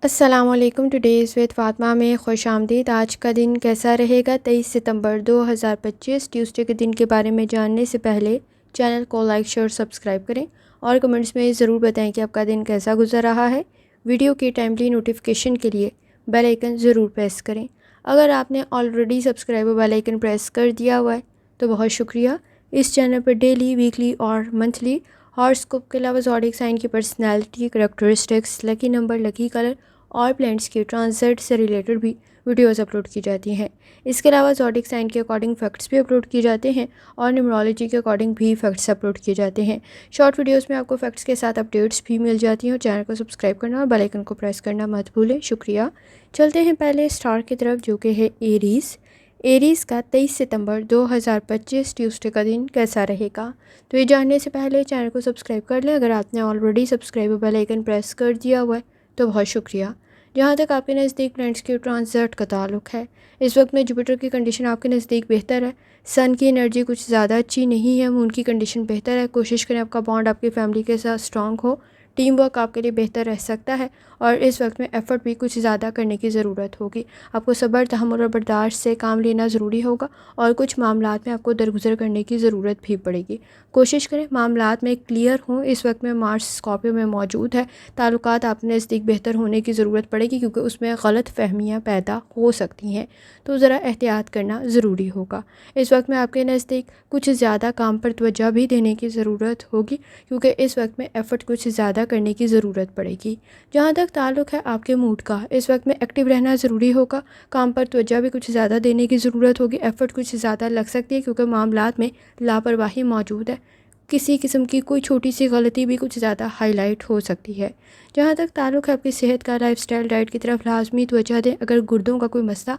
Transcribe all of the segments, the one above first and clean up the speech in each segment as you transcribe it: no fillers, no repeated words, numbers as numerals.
السلام علیکم. Today's with Fatima میں خوش آمدید. آج کا دن کیسا رہے گا؟ 23 ستمبر 2025 ٹیوزڈے کے دن کے بارے میں جاننے سے پہلے چینل کو لائک شیئر سبسکرائب کریں اور کمنٹس میں ضرور بتائیں کہ آپ کا دن کیسا گزر رہا ہے. ویڈیو کی ٹائملی نوٹیفیکیشن کے لیے بیل آئیکن ضرور پریس کریں. اگر آپ نے already subscribe bell icon press کر دیا ہوا ہے تو بہت شکریہ. اس چینل پر ڈیلی، ویکلی اور منتھلی ہاراسکوپ کے علاوہ زوڈیک سائن کی personality, characteristics, lucky number, lucky colour اور پلینٹس کے ٹرانزٹ سے ریلیٹڈ بھی ویڈیوز اپلوڈ کی جاتی ہیں. اس کے علاوہ زوڈیک سائن کے اکارڈنگ فیکٹس بھی اپلوڈ کیے جاتے ہیں اور نیومرولوجی کے اکارڈنگ بھی فیکٹس اپلوڈ کیے جاتے ہیں. شارٹ ویڈیوز میں آپ کو فیکٹس کے ساتھ اپڈیٹس بھی مل جاتی ہیں. اور چینل کو سبسکرائب کرنا اور بیل آئیکن کو پریس کرنا مت بھولیں. شکریہ. چلتے ہیں پہلے اسٹار کی طرف جو کہ ہے ایریز کا 23 ستمبر 2025 ٹیوزڈے کا دن کیسا رہے گا. تو یہ جاننے سے پہلے چینل کو سبسکرائب کر لیں. اگر آپ نے already subscribe bell icon press کر دیا ہوا ہے تو بہت شکریہ. جہاں تک آپ کے نزدیک پلینٹس کے ٹرانزٹ کا تعلق ہے، اس وقت میں جوپیٹر کی کنڈیشن آپ کے نزدیک بہتر ہے. سن کی انرجی کچھ زیادہ اچھی نہیں ہے. مون کی کنڈیشن بہتر ہے. کوشش کریں آپ کا بانڈ آپ کی فیملی کے ساتھ اسٹرانگ ہو. ٹیم ورک آپ کے لیے بہتر رہ سکتا ہے اور اس وقت میں ایفرٹ بھی کچھ زیادہ کرنے کی ضرورت ہوگی. آپ کو صبر، تحمل اور برداشت سے کام لینا ضروری ہوگا اور کچھ معاملات میں آپ کو درگزر کرنے کی ضرورت بھی پڑے گی. کوشش کریں معاملات میں کلیئر ہوں. اس وقت میں مارس اسکارپیو میں موجود ہے. تعلقات آپ کے نزدیک بہتر ہونے کی ضرورت پڑے گی کیونکہ اس میں غلط فہمیاں پیدا ہو سکتی ہیں، تو ذرا احتیاط کرنا ضروری ہوگا. اس وقت میں آپ کے نزدیک کچھ زیادہ کام پر توجہ بھی دینے کی ضرورت ہوگی کیونکہ اس وقت میں ایفرٹ کچھ زیادہ کرنے کی ضرورت پڑے گی. جہاں تک تعلق ہے آپ کے موڈ کا، اس وقت میں ایکٹیو رہنا ضروری ہوگا. کام پر توجہ بھی کچھ زیادہ دینے کی ضرورت ہوگی. ایفرٹ کچھ زیادہ لگ سکتی ہے کیونکہ معاملات میں لاپرواہی موجود ہے. کسی قسم کی کوئی چھوٹی سی غلطی بھی کچھ زیادہ ہائی لائٹ ہو سکتی ہے. جہاں تک تعلق ہے آپ کی صحت کا، لائف سٹائل، ڈائٹ کی طرف لازمی توجہ دیں. اگر گردوں کا کوئی مسئلہ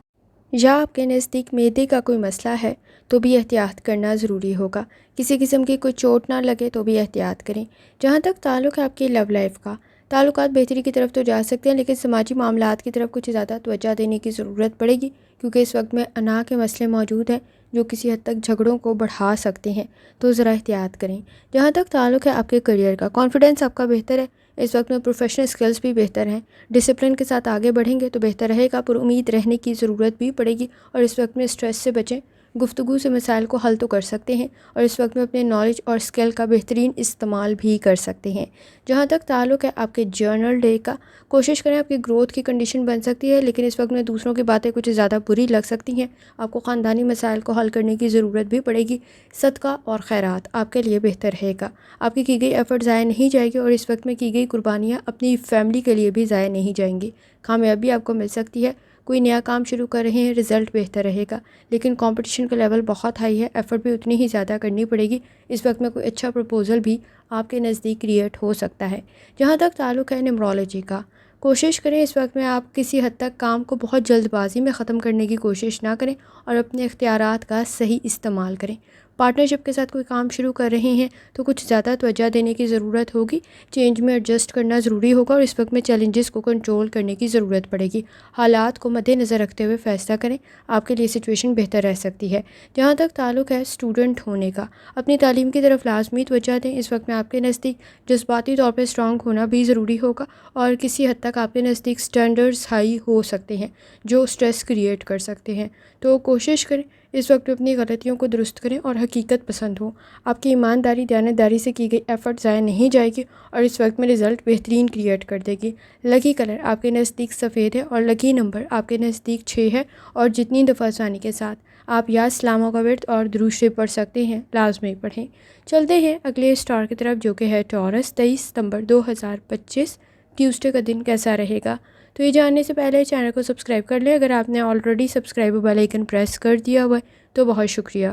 یا آپ کے نزدیک معدے کا کوئی مسئلہ ہے تو بھی احتیاط کرنا ضروری ہوگا. کسی قسم کی کوئی چوٹ نہ لگے تو بھی احتیاط کریں. جہاں تک تعلق ہے آپ کی لو لائف کا، تعلقات بہتری کی طرف تو جا سکتے ہیں لیکن سماجی معاملات کی طرف کچھ زیادہ توجہ دینے کی ضرورت پڑے گی کیونکہ اس وقت میں انا کے مسئلے موجود ہیں جو کسی حد تک جھگڑوں کو بڑھا سکتے ہیں، تو ذرا احتیاط کریں. جہاں تک تعلق ہے آپ کے کریئر کا، کانفیڈنس آپ کا بہتر ہے. اس وقت میں پروفیشنل سکلز بھی بہتر ہیں. ڈسپلن کے ساتھ آگے بڑھیں گے تو بہتر رہے گا. پر امید رہنے کی ضرورت بھی پڑے گی اور اس وقت میں اسٹریس سے بچیں. گفتگو سے مسائل کو حل تو کر سکتے ہیں اور اس وقت میں اپنے نالج اور اسکل کا بہترین استعمال بھی کر سکتے ہیں. جہاں تک تعلق ہے آپ کے جرنل ڈے کا، کوشش کریں آپ کی گروتھ کی کنڈیشن بن سکتی ہے لیکن اس وقت میں دوسروں کی باتیں کچھ زیادہ بری لگ سکتی ہیں. آپ کو خاندانی مسائل کو حل کرنے کی ضرورت بھی پڑے گی. صدقہ اور خیرات آپ کے لیے بہتر رہے گا. آپ کی گئی ایفرٹ ضائع نہیں جائے گی اور اس وقت میں کی گئی قربانیاں اپنی فیملی کے لیے بھی ضائع نہیں جائیں گی. کامیابی آپ کو مل سکتی ہے. کوئی نیا کام شروع کر رہے ہیں، رزلٹ بہتر رہے گا لیکن کمپٹیشن کا لیول بہت ہائی ہے. ایفرٹ بھی اتنی ہی زیادہ کرنی پڑے گی. اس وقت میں کوئی اچھا پروپوزل بھی آپ کے نزدیک کریٹ ہو سکتا ہے. جہاں تک تعلق ہے نیومرولوجی کا، کوشش کریں اس وقت میں آپ کسی حد تک کام کو بہت جلد بازی میں ختم کرنے کی کوشش نہ کریں اور اپنے اختیارات کا صحیح استعمال کریں. پارٹنرشپ کے ساتھ کوئی کام شروع کر رہے ہیں تو کچھ زیادہ توجہ دینے کی ضرورت ہوگی. چینج میں ایڈجسٹ کرنا ضروری ہوگا اور اس وقت میں چیلنجز کو کنٹرول کرنے کی ضرورت پڑے گی. حالات کو مد نظر رکھتے ہوئے فیصلہ کریں، آپ کے لیے سچویشن بہتر رہ سکتی ہے. جہاں تک تعلق ہے اسٹوڈنٹ ہونے کا، اپنی تعلیم کی طرف لازمی توجہ دیں. اس وقت میں آپ کے نزدیک جذباتی طور پہ اسٹرانگ ہونا بھی ضروری ہوگا اور کسی حد تک آپ کے نزدیک سٹینڈرڈز ہائی ہو سکتے ہیں جو سٹریس کریٹ کر سکتے ہیں. تو کوشش کریں اس وقت اپنی غلطیوں کو درست کریں اور حقیقت پسند ہو. آپ کی ایمانداری، دیانتداری سے کی گئی ایفرٹ ضائع نہیں جائے گی اور اس وقت میں رزلٹ بہترین کریٹ کر دے گی. لکی کلر آپ کے نزدیک سفید ہے اور لکی نمبر آپ کے نزدیک 6 ہے. اور جتنی دفعہ آسانی کے ساتھ آپ یا سلاموں کا ورد اور درود شریف پڑھ سکتے ہیں لازمی پڑھیں. چلتے ہیں اگلے اسٹار کی طرف جو کہ ہے ٹورس. 23 ستمبر 2025 ٹیوزڈے کا دن کیسا رہے گا. تو یہ جاننے سے پہلے چینل کو سبسکرائب کر لیں. اگر آپ نے already subscribe bell icon press کر دیا ہوا ہے تو بہت شکریہ.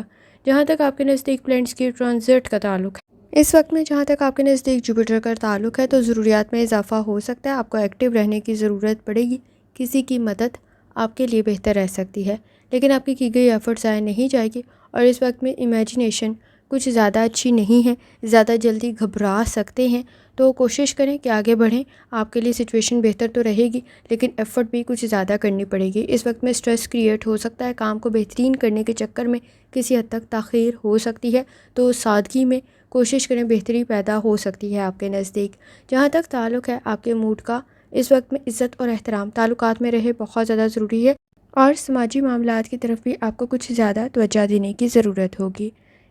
جہاں تک آپ کے نزدیک پلینٹس کی ٹرانزٹ کا تعلق ہے، اس وقت میں جہاں تک آپ کے نزدیک جوپیٹر کا تعلق ہے تو ضروریات میں اضافہ ہو سکتا ہے. آپ کو ایکٹیو رہنے کی ضرورت پڑے گی. کسی کی مدد آپ کے لیے بہتر رہ سکتی ہے لیکن آپ کی گئی ایفرٹ ضائع نہیں جائے گی اور اس وقت میں امیجنیشن کچھ زیادہ اچھی نہیں ہے. زیادہ جلدی گھبرا سکتے ہیں تو کوشش کریں کہ آگے بڑھیں. آپ کے لیے سچویشن بہتر تو رہے گی لیکن ایفرٹ بھی کچھ زیادہ کرنی پڑے گی. اس وقت میں سٹریس کریٹ ہو سکتا ہے. کام کو بہترین کرنے کے چکر میں کسی حد تک تاخیر ہو سکتی ہے تو سادگی میں کوشش کریں، بہتری پیدا ہو سکتی ہے آپ کے نزدیک. جہاں تک تعلق ہے آپ کے موڈ کا، اس وقت میں عزت اور احترام تعلقات میں رہے بہت زیادہ ضروری ہے، اور سماجی معاملات کی طرف بھی آپ کو کچھ زیادہ توجہ دینے کی ضرورت ہوگی۔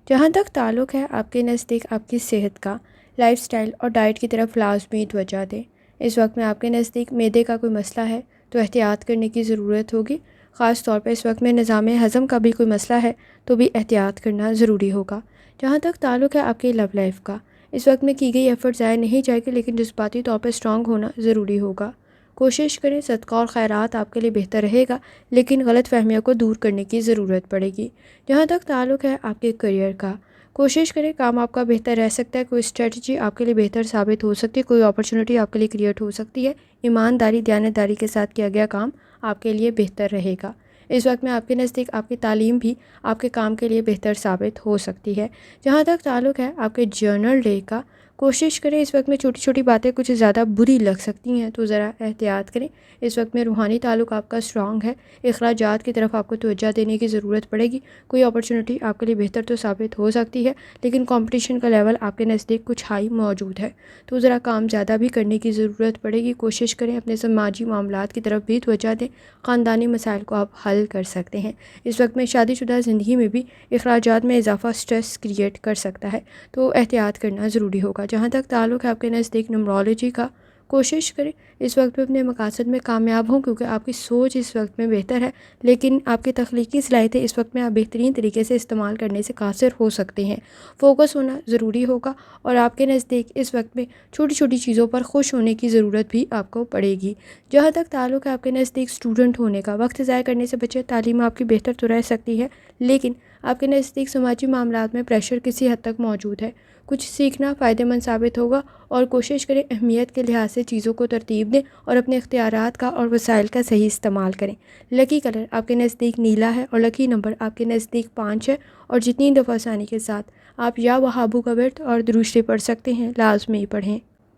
جہاں تک تعلق ہے آپ کے نزدیک آپ کی صحت کا، لائف سٹائل اور ڈائٹ کی طرف لازمی توجہ دیں۔ اس وقت میں آپ کے نزدیک معدے کا کوئی مسئلہ ہے تو احتیاط کرنے کی ضرورت ہوگی، خاص طور پہ اس وقت میں نظام ہضم کا بھی کوئی مسئلہ ہے تو بھی احتیاط کرنا ضروری ہوگا۔ جہاں تک تعلق ہے آپ کی لو لائف کا، اس وقت میں کی گئی ایفرٹ ضائع نہیں جائے گی، لیکن جذباتی طور پہ اسٹرانگ ہونا ضروری ہوگا۔ کوشش کریں، صدقہ اور خیرات آپ کے لیے بہتر رہے گا، لیکن غلط فہمیوں کو دور کرنے کی ضرورت پڑے گی۔ جہاں تک تعلق ہے آپ کے کریئر کا، کوشش کریں، کام آپ کا بہتر رہ سکتا ہے، کوئی اسٹریٹجی آپ کے لیے بہتر ثابت ہو سکتی ہے، کوئی اپرچونٹی آپ کے لیے کریٹ ہو سکتی ہے۔ ایمانداری، دیانتداری کے ساتھ کیا گیا کام آپ کے لیے بہتر رہے گا۔ اس وقت میں آپ کے نزدیک آپ کی تعلیم بھی آپ کے کام کے لیے بہتر ثابت ہو سکتی ہے۔ جہاں تک تعلق ہے آپ کے جرنل ڈے کا، کوشش کریں، اس وقت میں چھوٹی چھوٹی باتیں کچھ زیادہ بری لگ سکتی ہیں تو ذرا احتیاط کریں۔ اس وقت میں روحانی تعلق آپ کا اسٹرانگ ہے، اخراجات کی طرف آپ کو توجہ دینے کی ضرورت پڑے گی۔ کوئی اپرچونٹی آپ کے لیے بہتر تو ثابت ہو سکتی ہے، لیکن کمپٹیشن کا لیول آپ کے نزدیک کچھ ہائی موجود ہے تو ذرا کام زیادہ بھی کرنے کی ضرورت پڑے گی۔ کوشش کریں اپنے سماجی معاملات کی طرف بھی توجہ دیں، خاندانی مسائل کو آپ حل کر سکتے ہیں۔ اس وقت میں شادی شدہ زندگی میں بھی اخراجات میں اضافہ اسٹریس کریٹ کر سکتا ہے تو احتیاط کرنا ضروری ہوگا۔ جہاں تک تعلق ہے آپ کے نزدیک نمرولوجی کا، کوشش کریں اس وقت میں اپنے مقاصد میں کامیاب ہوں، کیونکہ آپ کی سوچ اس وقت میں بہتر ہے، لیکن آپ کی تخلیقی صلاحیتیں اس وقت میں آپ بہترین طریقے سے استعمال کرنے سے قاصر ہو سکتے ہیں۔ فوکس ہونا ضروری ہوگا، اور آپ کے نزدیک اس وقت میں چھوٹی چھوٹی چیزوں پر خوش ہونے کی ضرورت بھی آپ کو پڑے گی۔ جہاں تک تعلق ہے آپ کے نزدیک اسٹوڈنٹ ہونے کا، وقت ضائع کرنے سے بچے، تعلیم آپ کی بہتر تو رہ سکتی ہے، لیکن آپ کے نزدیک سماجی معاملات میں پریشر کسی حد تک موجود ہے۔ کچھ سیکھنا فائدہ مند ثابت ہوگا، اور کوشش کریں اہمیت کے لحاظ سے چیزوں کو ترتیب دیں اور اپنے اختیارات کا اور وسائل کا صحیح استعمال کریں۔ لکی کلر آپ کے نزدیک نیلا ہے، اور لکی نمبر آپ کے نزدیک 5 ہے، اور جتنی دفعہ آسانی کے ساتھ آپ یا وہابو کا ورد اور درود شریف پڑھ سکتے ہیں لازمی پڑھیں۔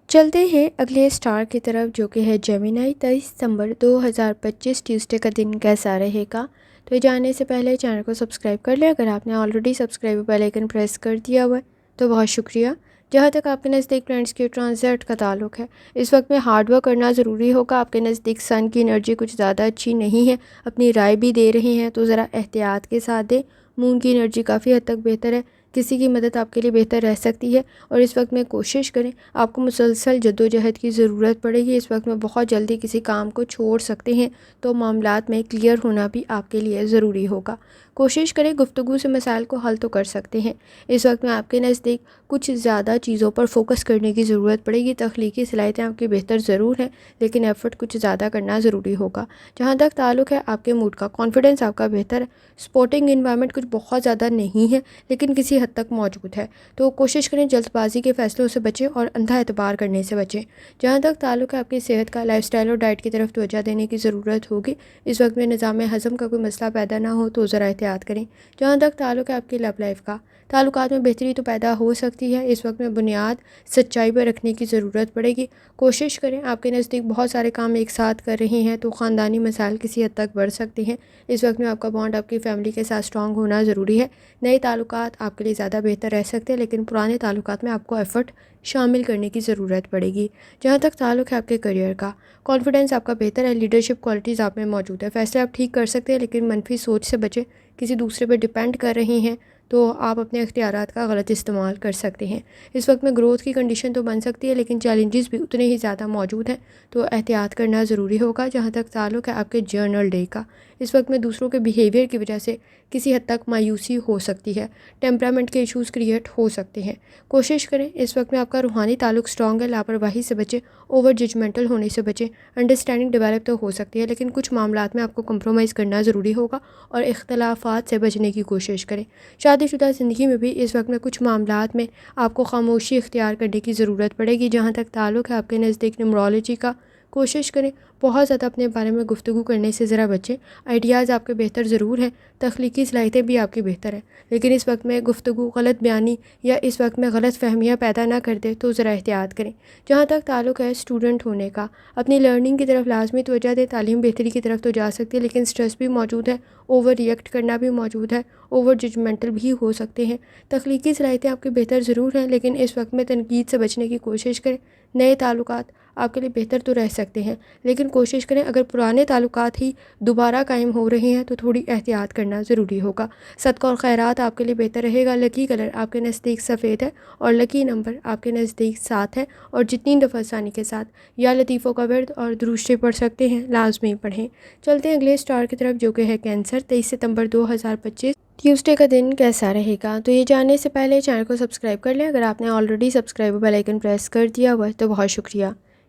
چلتے ہیں اگلے اسٹار کی طرف، جو کہ ہے جیمینائی۔ 23 دسمبر 2025 ٹیوزڈے کا دن کیسا رہے گا؟ تو یہ جاننے سے پہلے چینل کو سبسکرائب کر لیں، اگر آپ نے already subscribe bell icon press کر دیا ہوا ہے تو بہت شکریہ۔ جہاں تک آپ کے نزدیک فرینڈس کے ٹرانزٹ کا تعلق ہے، اس وقت میں ہارڈ ورک کرنا ضروری ہوگا۔ آپ کے نزدیک سن کی انرجی کچھ زیادہ اچھی نہیں ہے، اپنی رائے بھی دے رہے ہیں تو ذرا احتیاط کے ساتھ دیں۔ مون کی انرجی کافی حد تک بہتر ہے، کسی کی مدد آپ کے لیے بہتر رہ سکتی ہے، اور اس وقت میں کوشش کریں، آپ کو مسلسل جدوجہد کی ضرورت پڑے گی۔ اس وقت میں بہت جلدی کسی کام کو چھوڑ سکتے ہیں تو معاملات میں کلیئر ہونا بھی آپ کے لیے ضروری ہوگا۔ کوشش کریں، گفتگو سے مسائل کو حل تو کر سکتے ہیں۔ اس وقت میں آپ کے نزدیک کچھ زیادہ چیزوں پر فوکس کرنے کی ضرورت پڑے گی۔ تخلیقی صلاحیتیں آپ کی بہتر ضرور ہیں، لیکن ایفرٹ کچھ زیادہ کرنا ضروری ہوگا۔ جہاں تک تعلق ہے آپ کے موڈ کا، کانفیڈنس آپ کا بہتر ہے، سپورٹنگ انوائرمنٹ کچھ بہت زیادہ نہیں ہے لیکن کسی حد تک موجود ہے، تو کوشش کریں جلد بازی کے فیصلوں سے بچیں اور اندھا اعتبار کرنے سے بچیں۔ جہاں تک تعلق ہے آپ کی صحت کا، لائف سٹائل اور ڈائٹ کی طرف توجہ دینے کی ضرورت ہوگی۔ اس وقت میں نظام ہضم کا کوئی مسئلہ پیدا نہ ہو تو ذرا احتیاط کریں۔ جہاں تک تعلق ہے آپ کی لو لائف کا، تعلقات میں بہتری تو پیدا ہو سکتی ہے، اس وقت میں بنیاد سچائی پر رکھنے کی ضرورت پڑے گی۔ کوشش کریں، آپ کے نزدیک بہت سارے کام ایک ساتھ کر رہے ہیں تو خاندانی مسائل کسی حد تک بڑھ سکتے ہیں۔ اس وقت میں آپ کا بانڈ آپ کی فیملی کے ساتھ اسٹرانگ ہونا ضروری ہے۔ نئے تعلقات آپ کے لیے زیادہ بہتر رہ سکتے ہیں، لیکن پرانے تعلقات میں آپ کو ایفرٹ شامل کرنے کی ضرورت پڑے گی۔ جہاں تک تعلق ہے آپ کے کریئر کا، کانفیڈنس آپ کا بہتر ہے، لیڈرشپ کوالٹیز آپ میں موجود ہے، فیصلے آپ ٹھیک کر سکتے ہیں لیکن منفی سوچ سے بچیں۔ کسی دوسرے پہ ڈیپینڈ کر رہے ہیں تو آپ اپنے اختیارات کا غلط استعمال کر سکتے ہیں۔ اس وقت میں گروتھ کی کنڈیشن تو بن سکتی ہے، لیکن چیلنجز بھی اتنے ہی زیادہ موجود ہیں تو احتیاط کرنا ضروری ہوگا۔ جہاں تک تعلق ہے آپ کے جرنل ڈے کا، اس وقت میں دوسروں کے بیہیویئر کی وجہ سے کسی حد تک مایوسی ہو سکتی ہے، ٹیمپرامنٹ کے ایشوز کریٹ ہو سکتے ہیں۔ کوشش کریں، اس وقت میں آپ کا روحانی تعلق اسٹرانگ ہے، لاپرواہی سے بچیں، اوور ججمنٹل ہونے سے بچیں۔ انڈرسٹینڈنگ ڈیولپ تو ہو سکتی ہے، لیکن کچھ معاملات میں آپ کو کمپرومائز کرنا ضروری ہوگا اور اختلافات سے بچنے کی کوشش کریں۔ شادی شدہ زندگی میں بھی اس وقت میں کچھ معاملات میں آپ کو خاموشی اختیار کرنے کی ضرورت پڑے گی۔ جہاں تک تعلق ہے آپ کے نزدیک نمرولوجی کا، کوشش کریں بہت زیادہ اپنے بارے میں گفتگو کرنے سے ذرا بچیں۔ آئیڈیاز آپ کے بہتر ضرور ہیں، تخلیقی صلاحیتیں بھی آپ کی بہتر ہیں، لیکن اس وقت میں گفتگو غلط بیانی یا اس وقت میں غلط فہمیاں پیدا نہ کر دے تو ذرا احتیاط کریں۔ جہاں تک تعلق ہے اسٹوڈنٹ ہونے کا، اپنی لرننگ کی طرف لازمی توجہ دیں۔ تعلیم بہتری کی طرف تو جا سکتی ہے، لیکن سٹریس بھی موجود ہے، اوور ریئیکٹ کرنا بھی موجود ہے، اوور ججمنٹل بھی ہو سکتے ہیں۔ تخلیقی صلاحیتیں آپ کی بہتر ضرور ہیں، لیکن اس وقت میں تنقید سے بچنے کی کوشش کریں۔ نئے تعلقات آپ کے لیے بہتر تو رہ سکتے ہیں، لیکن کوشش کریں اگر پرانے تعلقات ہی دوبارہ قائم ہو رہے ہیں تو تھوڑی احتیاط کرنا ضروری ہوگا۔ صدقہ اور خیرات آپ کے لیے بہتر رہے گا۔ لکی کلر آپ کے نزدیک سفید ہے اور لکی نمبر آپ کے نزدیک 7 ہے، اور جتنی دفعہ آسانی کے ساتھ یا لطیفوں کا ورد اور درود شریف پڑھ سکتے ہیں لازمی پڑھیں۔ چلتے ہیں اگلے اسٹار کی طرف جو کہ ہے کینسر۔ 23 ستمبر 2025 ٹیوزڈے کا دن کیسا رہے گا؟ تو یہ جاننے سے پہلے چینل کو سبسکرائب کر لیں۔ اگر آپ نے already subscribe bell icon press کر دیا ہوا ہے تو بہت شکریہ۔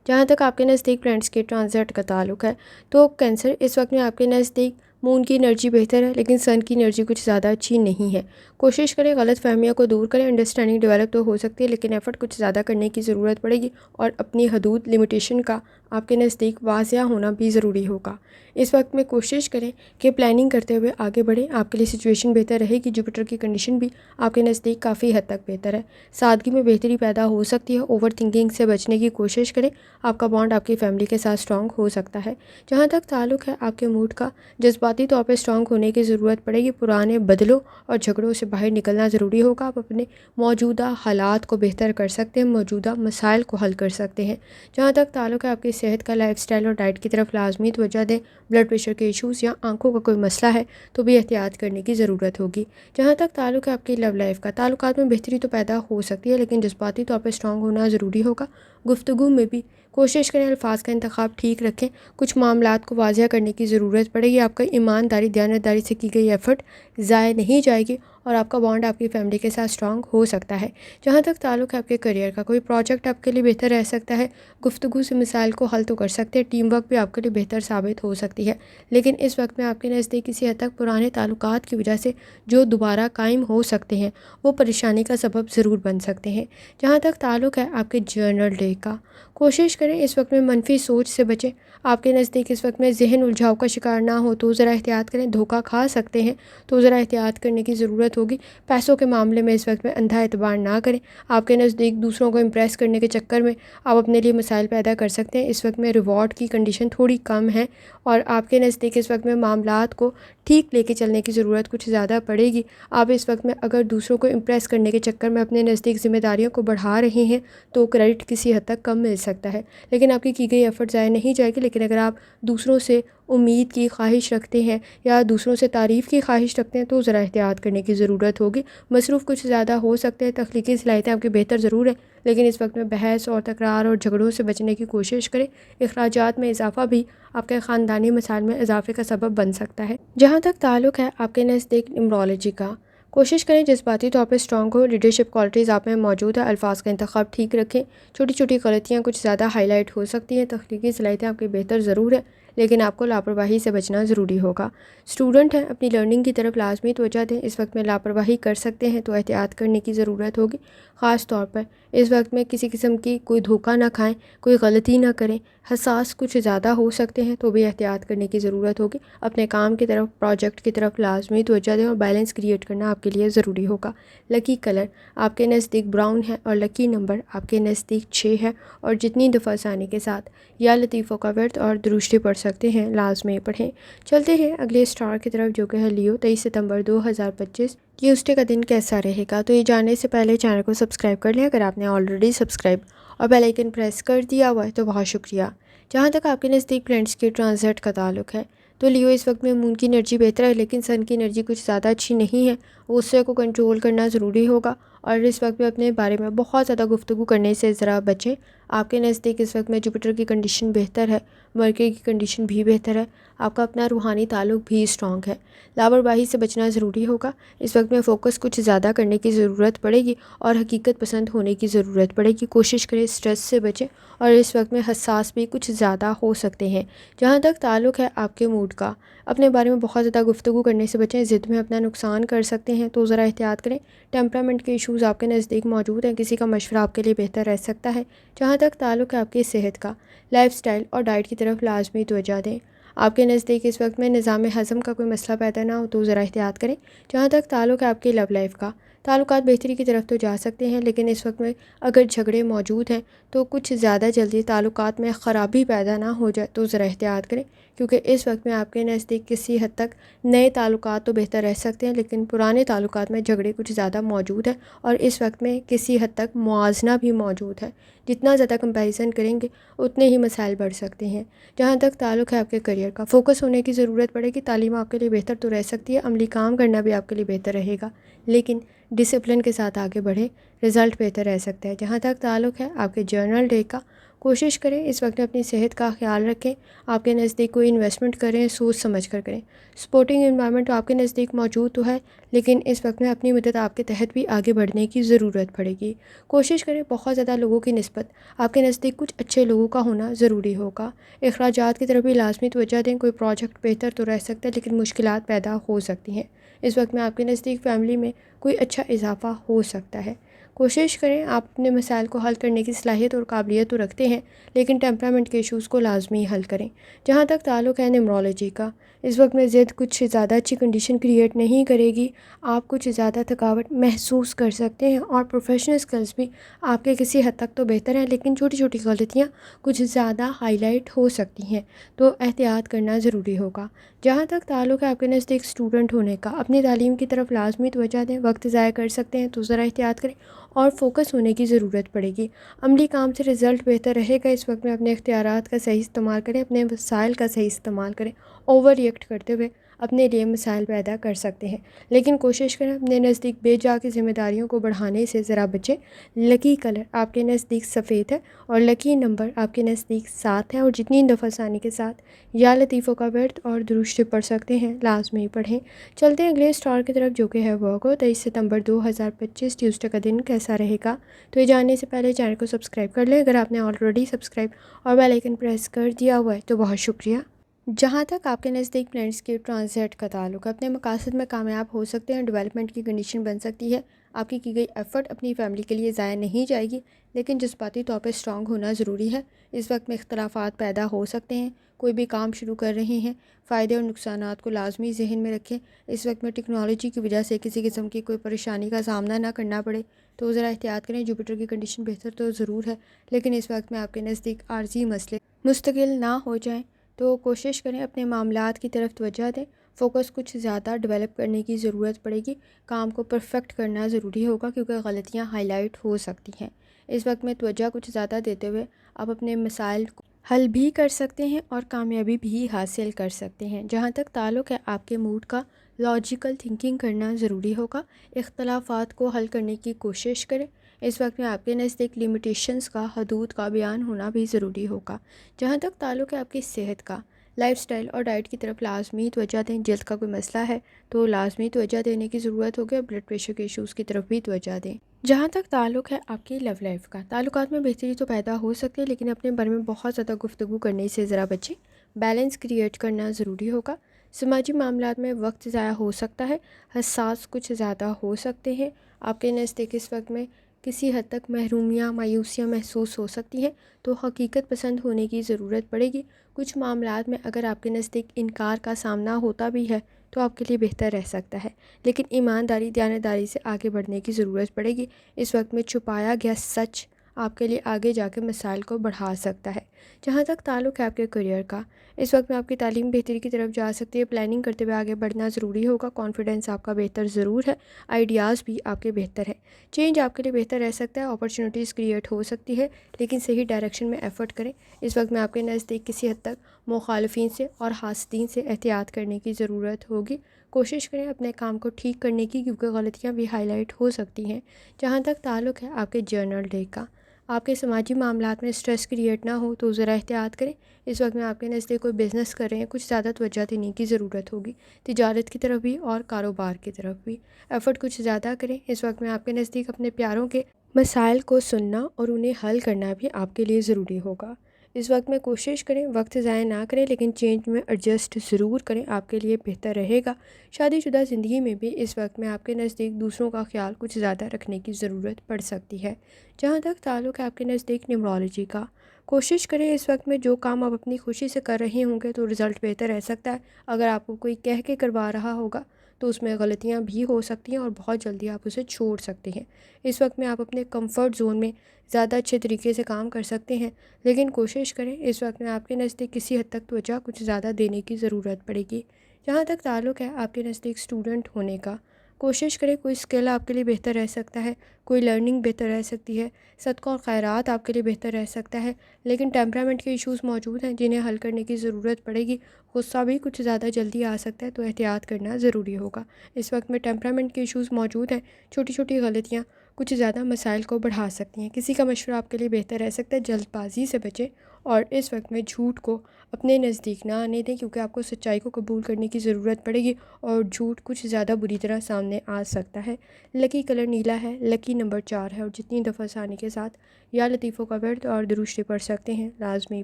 جہاں تک آپ کے نزدیک پلانٹس کے ٹرانزٹ کا تعلق ہے تو کینسر، اس وقت میں آپ کے نزدیک مون کی انرجی بہتر ہے، لیکن سن کی انرجی کچھ زیادہ اچھی نہیں ہے۔ کوشش کریں غلط فہمیوں کو دور کریں۔ انڈرسٹینڈنگ ڈیولپ تو ہو سکتی ہے، لیکن ایفرٹ کچھ زیادہ کرنے کی ضرورت پڑے گی، اور اپنی حدود لمیٹیشن کا آپ کے نزدیک واضح ہونا بھی ضروری ہوگا۔ اس وقت میں کوشش کریں کہ پلاننگ کرتے ہوئے آگے بڑھیں۔ آپ کے لیے سچویشن بہتر رہے گی۔ جوپیٹر کی کنڈیشن بھی آپ کے نزدیک کافی حد تک بہتر ہے۔ سادگی میں بہتری پیدا ہو سکتی ہے۔ اوور تھنکنگ سے بچنے کی کوشش کریں۔ آپ کا بانڈ آپ کی فیملی کے ساتھ اسٹرانگ ہو سکتا ہے۔ جہاں تک تعلق ہے آپ کے موڈ کا، جذباتی طور پہ اسٹرانگ ہونے کی ضرورت پڑے گی۔ پرانے بدلوں اور جھگڑوں سے باہر نکلنا ضروری ہوگا۔ آپ اپنے موجودہ حالات کو بہتر کر سکتے ہیں، موجودہ مسائل کو حل کر سکتے ہیں۔ جہاں تک تعلق ہے آپ کی صحت کا، لائف سٹائل اور ڈائٹ کی طرف لازمی توجہ دیں۔ بلڈ پریشر کے ایشوز یا آنکھوں کا کوئی مسئلہ ہے تو بھی احتیاط کرنے کی ضرورت ہوگی۔ جہاں تک تعلق ہے آپ کی لو لائف کا، تعلقات میں بہتری تو پیدا ہو سکتی ہے، لیکن جذباتی طور پہ اسٹرانگ ہونا ضروری ہوگا۔ گفتگو میں بھی کوشش کریں الفاظ کا انتخاب ٹھیک رکھیں۔ کچھ معاملات کو واضح کرنے کی ضرورت پڑے گی۔ آپ کا ایمانداری، دیانتداری سے کی گئی ایفرٹ ضائع نہیں جائے گی، اور آپ کا بانڈ آپ کی فیملی کے ساتھ اسٹرانگ ہو سکتا ہے۔ جہاں تک تعلق ہے آپ کے کریئر کا، کوئی پروجیکٹ آپ کے لیے بہتر رہ سکتا ہے۔ گفتگو سے مسائل کو حل تو کر سکتے ہیں، ٹیم ورک بھی آپ کے لیے بہتر ثابت ہو سکتی ہے، لیکن اس وقت میں آپ کے نزدیک کسی حد تک پرانے تعلقات کی وجہ سے جو دوبارہ قائم ہو سکتے ہیں وہ پریشانی کا سبب ضرور بن سکتے ہیں۔ جہاں تک تعلق ہے آپ کے جرنل ڈے کا، کوشش کریں اس وقت میں منفی سوچ سے بچیں۔ آپ کے نزدیک اس وقت میں ذہن الجھاؤ کا شکار نہ ہو تو ذرا احتیاط کریں۔ دھوکہ کھا سکتے ہیں تو ذرا احتیاط کرنے کی ضرورت ہوگی۔ پیسوں کے معاملے میں اس وقت میں اندھا اعتبار نہ کریں۔ آپ کے نزدیک دوسروں کو امپریس کرنے کے چکر میں آپ اپنے لیے مسائل پیدا کر سکتے ہیں۔ اس وقت میں ریوارڈ کی کنڈیشن تھوڑی کم ہے، اور آپ کے نزدیک اس وقت میں معاملات کو ٹھیک لے کے چلنے کی ضرورت کچھ زیادہ پڑے گی۔ آپ اس وقت میں اگر دوسروں کو امپریس کرنے کے چکر میں اپنے نزدیک ذمہ داریوں کو بڑھا رہے ہیں تو کریڈٹ کسی حد تک کم مل سکتا ہے، لیکن آپ کی گئی ایفرٹ ضائع نہیں جائے گی۔ لیکن اگر آپ دوسروں سے امید کی خواہش رکھتے ہیں یا دوسروں سے تعریف کی خواہش رکھتے ہیں تو ذرا احتیاط کرنے کی ضرورت ہوگی۔ مصروف کچھ زیادہ ہو سکتے ہیں۔ تخلیقی صلاحیتیں آپ کی بہتر ضرور ہیں، لیکن اس وقت میں بحث اور تکرار اور جھگڑوں سے بچنے کی کوشش کریں۔ اخراجات میں اضافہ بھی آپ کے خاندانی مسائل میں اضافے کا سبب بن سکتا ہے۔ جہاں تک تعلق ہے آپ کے نزدیک نیمرولوجی کا، کوشش کریں جذباتی طور پہ اسٹرانگ ہو۔ لیڈرشپ کوالٹیز آپ میں موجود ہے۔ الفاظ کا انتخاب ٹھیک رکھیں۔ چھوٹی چھوٹی غلطیاں کچھ زیادہ ہائی لائٹ ہو سکتی ہیں۔ تخلیقی صلاحیتیں آپ کی بہتر ضرور ہیں، لیکن آپ کو لاپرواہی سے بچنا ضروری ہوگا۔ اسٹوڈنٹ ہیں، اپنی لرننگ کی طرف لازمی توجہ دیں۔ اس وقت میں لاپرواہی کر سکتے ہیں تو احتیاط کرنے کی ضرورت ہوگی۔ خاص طور پر اس وقت میں کسی قسم کی کوئی دھوکہ نہ کھائیں، کوئی غلطی نہ کریں۔ حساس کچھ زیادہ ہو سکتے ہیں تو بھی احتیاط کرنے کی ضرورت ہوگی۔ اپنے کام کی طرف، پروجیکٹ کی طرف لازمی توجہ دیں، اور بیلنس کریٹ کرنا آپ کے لیے ضروری ہوگا۔ لکی کلر آپ کے نزدیک براؤن ہے، اور لکی نمبر آپ کے نزدیک 6 ہے، اور جتنی دفعہ آسانی کے ساتھ یا لطیفوں کا ورد اور درود شریف پڑھ سکتے ہیں لازمی پڑھیں۔ چلتے ہیں اگلے اسٹار کی طرف جو کہ ہے لیو۔ 23 ستمبر 2025 ٹیوزڈے کا دن کیسا رہے گا؟ تو یہ جاننے سے پہلے چینل کو سبسکرائب کر لیں۔ اگر آپ نے آلریڈی سبسکرائب اور بیل آئکن پریس کر دیا ہوا ہے تو بہت شکریہ۔ جہاں تک آپ کے نزدیک پلانٹس کے ٹرانزٹ کا تعلق ہے تو لیو، اس وقت میں مون کی انرجی بہتر ہے، لیکن سن کی انرجی کچھ زیادہ اچھی نہیں ہے۔ غصے کو کنٹرول کرنا ضروری ہوگا، اور اس وقت میں اپنے بارے میں بہت زیادہ گفتگو کرنے سے ذرا بچیں۔ آپ کے نزدیک اس وقت میں جوپیٹر کی کنڈیشن بہتر ہے، مرکری کی کنڈیشن بھی بہتر ہے۔ آپ کا اپنا روحانی تعلق بھی اسٹرانگ ہے۔ لاپرواہی سے بچنا ضروری ہوگا۔ اس وقت میں فوکس کچھ زیادہ کرنے کی ضرورت پڑے گی، اور حقیقت پسند ہونے کی ضرورت پڑے گی۔ کوشش کریں اسٹریس سے بچیں، اور اس وقت میں حساس بھی کچھ زیادہ ہو سکتے ہیں۔ جہاں تک تعلق ہے آپ کے موڈ کا، اپنے بارے میں بہت زیادہ گفتگو کرنے سے بچیں۔ ضد میں اپنا نقصان کر سکتے ہیں تو ذرا احتیاط کریں۔ ٹیمپرامنٹ کے ایشوز آپ کے نزدیک موجود ہیں، کسی کا مشورہ آپ کے لیے بہتر رہ سکتا ہے۔ جہاں تک تعلق ہے آپ کی صحت کا، لائف سٹائل اور ڈائٹ کی طرف لازمی توجہ دیں۔ آپ کے نزدیک اس وقت میں نظام ہضم کا کوئی مسئلہ پیدا نہ ہو تو ذرا احتیاط کریں۔ جہاں تک تعلق ہے آپ کی لو لائف کا، تعلقات بہتری کی طرف تو جا سکتے ہیں، لیکن اس وقت میں اگر جھگڑے موجود ہیں تو کچھ زیادہ جلدی تعلقات میں خرابی پیدا نہ ہو جائے تو ذرا احتیاط کریں، کیونکہ اس وقت میں آپ کے نزدیک کسی حد تک نئے تعلقات تو بہتر رہ سکتے ہیں، لیکن پرانے تعلقات میں جھگڑے کچھ زیادہ موجود ہیں، اور اس وقت میں کسی حد تک موازنہ بھی موجود ہے۔ جتنا زیادہ کمپیریزن کریں گے اتنے ہی مسائل بڑھ سکتے ہیں۔ جہاں تک تعلق ہے آپ کے کریئر کا، فوکس ہونے کی ضرورت پڑے گی۔ تعلیم آپ کے لیے بہتر تو رہ سکتی ہے، عملی کام کرنا بھی آپ کے لیے بہتر رہے گا، لیکن ڈسپلن کے ساتھ آگے بڑھیں، رزلٹ بہتر رہ سکتا ہے۔ جہاں تک تعلق ہے آپ کے جرنل ڈے کا، کوشش کریں اس وقت میں اپنی صحت کا خیال رکھیں، آپ کے نزدیک کوئی انویسٹمنٹ کریں، سوچ سمجھ کر کریں۔ سپورٹنگ انوائرمنٹ تو آپ کے نزدیک موجود تو ہے، لیکن اس وقت میں اپنی مدت آپ کے تحت بھی آگے بڑھنے کی ضرورت پڑے گی۔ کوشش کریں بہت زیادہ لوگوں کی نسبت آپ کے نزدیک کچھ اچھے لوگوں کا ہونا ضروری ہوگا۔ اخراجات کی طرف بھی لازمی توجہ دیں، کوئی پروجیکٹ بہتر تو رہ سکتا ہے لیکن مشکلات پیدا ہو سکتی ہیں۔ اس وقت میں آپ کے نزدیک فیملی میں کوئی اچھا اضافہ ہو سکتا ہے۔ کوشش کریں، آپ اپنے مسائل کو حل کرنے کی صلاحیت اور قابلیت تو رکھتے ہیں، لیکن ٹیمپرامنٹ کے ایشوز کو لازمی حل کریں۔ جہاں تک تعلق ہے نیورولوجی کا، اس وقت میں ضد کچھ زیادہ اچھی کنڈیشن کریٹ نہیں کرے گی، آپ کچھ زیادہ تھکاوٹ محسوس کر سکتے ہیں، اور پروفیشنل سکلز بھی آپ کے کسی حد تک تو بہتر ہیں، لیکن چھوٹی چھوٹی غلطیاں کچھ زیادہ ہائی لائٹ ہو سکتی ہیں، تو احتیاط کرنا ضروری ہوگا۔ جہاں تک تعلق ہے آپ کے نزدیک اسٹوڈنٹ ہونے کا، اپنی تعلیم کی طرف لازمی توجہ دیں، وقت ضائع کر سکتے ہیں تو ذرا احتیاط کریں اور فوکس ہونے کی ضرورت پڑے گی۔ عملی کام سے رزلٹ بہتر رہے گا۔ اس وقت میں اپنے اختیارات کا صحیح استعمال کریں، اپنے وسائل کا صحیح استعمال کریں، اوور ریئیکٹ کرتے ہوئے اپنے لیے مسائل پیدا کر سکتے ہیں، لیکن کوشش کریں اپنے نزدیک بے جا کی ذمہ داریوں کو بڑھانے سے ذرا بچیں۔ لکی کلر آپ کے نزدیک سفید ہے اور لکی نمبر آپ کے نزدیک 7 ہے، اور جتنی دفعہ ثانی کے ساتھ یا لطیفوں کا ورد اور درود شریف پڑھ سکتے ہیں لازمی پڑھیں۔ چلتے ہیں اگلے اسٹار کی طرف جو کہ ہے ورگو۔ 23 ستمبر 2025 ٹیوزڈے کا دن کیسا رہے گا؟ تو یہ جاننے سے پہلے چینل کو سبسکرائب کر لیں، اگر آپ نے آلریڈی سبسکرائب اور بیل آئیکن پریس کر دیا ہوا ہے تو بہت شکریہ۔ جہاں تک آپ کے نزدیک پلانٹس کے ٹرانزٹ کا تعلق، اپنے مقاصد میں کامیاب ہو سکتے ہیں، ڈیولپمنٹ کی کنڈیشن بن سکتی ہے، آپ کی گئی ایفرٹ اپنی فیملی کے لیے ضائع نہیں جائے گی، لیکن جذباتی طور پہ اسٹرانگ ہونا ضروری ہے۔ اس وقت میں اختلافات پیدا ہو سکتے ہیں، کوئی بھی کام شروع کر رہے ہیں، فائدے اور نقصانات کو لازمی ذہن میں رکھیں۔ اس وقت میں ٹیکنالوجی کی وجہ سے کسی قسم کی کوئی پریشانی کا سامنا نہ کرنا پڑے تو ذرا احتیاط کریں۔ جوپیٹر کی کنڈیشن بہتر تو ضرور ہے، لیکن اس وقت میں آپ کے نزدیک عارضی مسئلے مستقل نہ ہو جائیں، تو کوشش کریں اپنے معاملات کی طرف توجہ دیں۔ فوکس کچھ زیادہ ڈیولپ کرنے کی ضرورت پڑے گی، کام کو پرفیکٹ کرنا ضروری ہوگا کیونکہ غلطیاں ہائی لائٹ ہو سکتی ہیں۔ اس وقت میں توجہ کچھ زیادہ دیتے ہوئے آپ اپنے مسائل کو حل بھی کر سکتے ہیں اور کامیابی بھی حاصل کر سکتے ہیں۔ جہاں تک تعلق ہے آپ کے موڈ کا، لاجیکل تھنکنگ کرنا ضروری ہوگا، اختلافات کو حل کرنے کی کوشش کریں۔ اس وقت میں آپ کے نزدیک لیمیٹیشنز کا، حدود کا بیان ہونا بھی ضروری ہوگا۔ جہاں تک تعلق ہے آپ کی صحت کا، لائف سٹائل اور ڈائٹ کی طرف لازمی توجہ دیں۔ جلد کا کوئی مسئلہ ہے تو لازمی توجہ دینے کی ضرورت ہوگی، اور بلڈ پریشر کے ایشوز کی طرف بھی توجہ دیں۔ جہاں تک تعلق ہے آپ کی لو لائف کا، تعلقات میں بہتری تو پیدا ہو سکتی ہے، لیکن اپنے بارے میں بہت زیادہ گفتگو کرنے سے ذرا بچیں، بیلنس کریٹ کرنا ضروری ہوگا۔ سماجی معاملات میں وقت ضائع ہو سکتا ہے، حساس کچھ زیادہ ہو سکتے ہیں، آپ کے نزدیک اس وقت میں کسی حد تک محرومیاں، مایوسیاں محسوس ہو سکتی ہیں، تو حقیقت پسند ہونے کی ضرورت پڑے گی۔ کچھ معاملات میں اگر آپ کے نزدیک انکار کا سامنا ہوتا بھی ہے تو آپ کے لیے بہتر رہ سکتا ہے، لیکن ایمانداری، دیانتداری سے آگے بڑھنے کی ضرورت پڑے گی۔ اس وقت میں چھپایا گیا سچ آپ کے لیے آگے جا کے مسائل کو بڑھا سکتا ہے۔ جہاں تک تعلق ہے آپ کے کریئر کا، اس وقت میں آپ کی تعلیم بہتری کی طرف جا سکتی ہے، پلاننگ کرتے ہوئے آگے بڑھنا ضروری ہوگا۔ کانفیڈنس آپ کا بہتر ضرور ہے، آئیڈیاز بھی آپ کے بہتر ہیں، چینج آپ کے لیے بہتر رہ سکتا ہے، اپرچونیٹیز کریٹ ہو سکتی ہے، لیکن صحیح ڈائریکشن میں ایفرٹ کریں۔ اس وقت میں آپ کے نزدیک کسی حد تک مخالفین سے اور حاسدین سے احتیاط کرنے کی ضرورت ہوگی۔ کوشش کریں اپنے کام کو ٹھیک کرنے کی، کیونکہ غلطیاں بھی ہائی لائٹ ہو سکتی ہیں۔ جہاں تک تعلق ہے آپ کے جرنل ڈے کا، آپ کے سماجی معاملات میں سٹریس کریٹ نہ ہو تو ذرا احتیاط کریں۔ اس وقت میں آپ کے نزدیک کوئی بزنس کر رہے ہیں، کچھ زیادہ توجہ دینے کی ضرورت ہوگی، تجارت کی طرف بھی اور کاروبار کی طرف بھی ایفرٹ کچھ زیادہ کریں۔ اس وقت میں آپ کے نزدیک اپنے پیاروں کے مسائل کو سننا اور انہیں حل کرنا بھی آپ کے لیے ضروری ہوگا۔ اس وقت میں کوشش کریں وقت ضائع نہ کریں، لیکن چینج میں ایڈجسٹ ضرور کریں، آپ کے لیے بہتر رہے گا۔ شادی شدہ زندگی میں بھی اس وقت میں آپ کے نزدیک دوسروں کا خیال کچھ زیادہ رکھنے کی ضرورت پڑ سکتی ہے۔ جہاں تک تعلق ہے آپ کے نزدیک نیورولوجی کا، کوشش کریں اس وقت میں جو کام آپ اپنی خوشی سے کر رہے ہوں گے تو رزلٹ بہتر رہ سکتا ہے۔ اگر آپ کو کوئی کہہ کے کروا رہا ہوگا تو اس میں غلطیاں بھی ہو سکتی ہیں اور بہت جلدی آپ اسے چھوڑ سکتے ہیں۔ اس وقت میں آپ اپنے کمفرٹ زون میں زیادہ اچھے طریقے سے کام کر سکتے ہیں، لیکن کوشش کریں اس وقت میں آپ کے نزدیک کسی حد تک توجہ کچھ زیادہ دینے کی ضرورت پڑے گی۔ جہاں تک تعلق ہے آپ کے نزدیک اسٹوڈنٹ ہونے کا، کوشش کریں کوئی اسکل آپ کے لیے بہتر رہ سکتا ہے، کوئی لرننگ بہتر رہ سکتی ہے، صدقہ اور خیرات آپ کے لیے بہتر رہ سکتا ہے، لیکن ٹیمپرامنٹ کے ایشوز موجود ہیں جنہیں حل کرنے کی ضرورت پڑے گی۔ غصہ بھی کچھ زیادہ جلدی آ سکتا ہے، تو احتیاط کرنا ضروری ہوگا۔ اس وقت میں ٹیمپرامنٹ کے ایشوز موجود ہیں، چھوٹی چھوٹی غلطیاں کچھ زیادہ مسائل کو بڑھا سکتی ہیں۔ کسی کا مشورہ آپ کے لیے بہتر رہ سکتا ہے، جلد بازی سے بچیں اور اس وقت میں جھوٹ کو اپنے نزدیک نہ آنے دیں، کیونکہ آپ کو سچائی کو قبول کرنے کی ضرورت پڑے گی اور جھوٹ کچھ زیادہ بری طرح سامنے آ سکتا ہے۔ لکی کلر نیلا ہے، لکی نمبر 4 ہے اور جتنی دفعہ آسانی کے ساتھ یا لطیفوں کا ورد اور درود پڑھ سکتے ہیں لازمی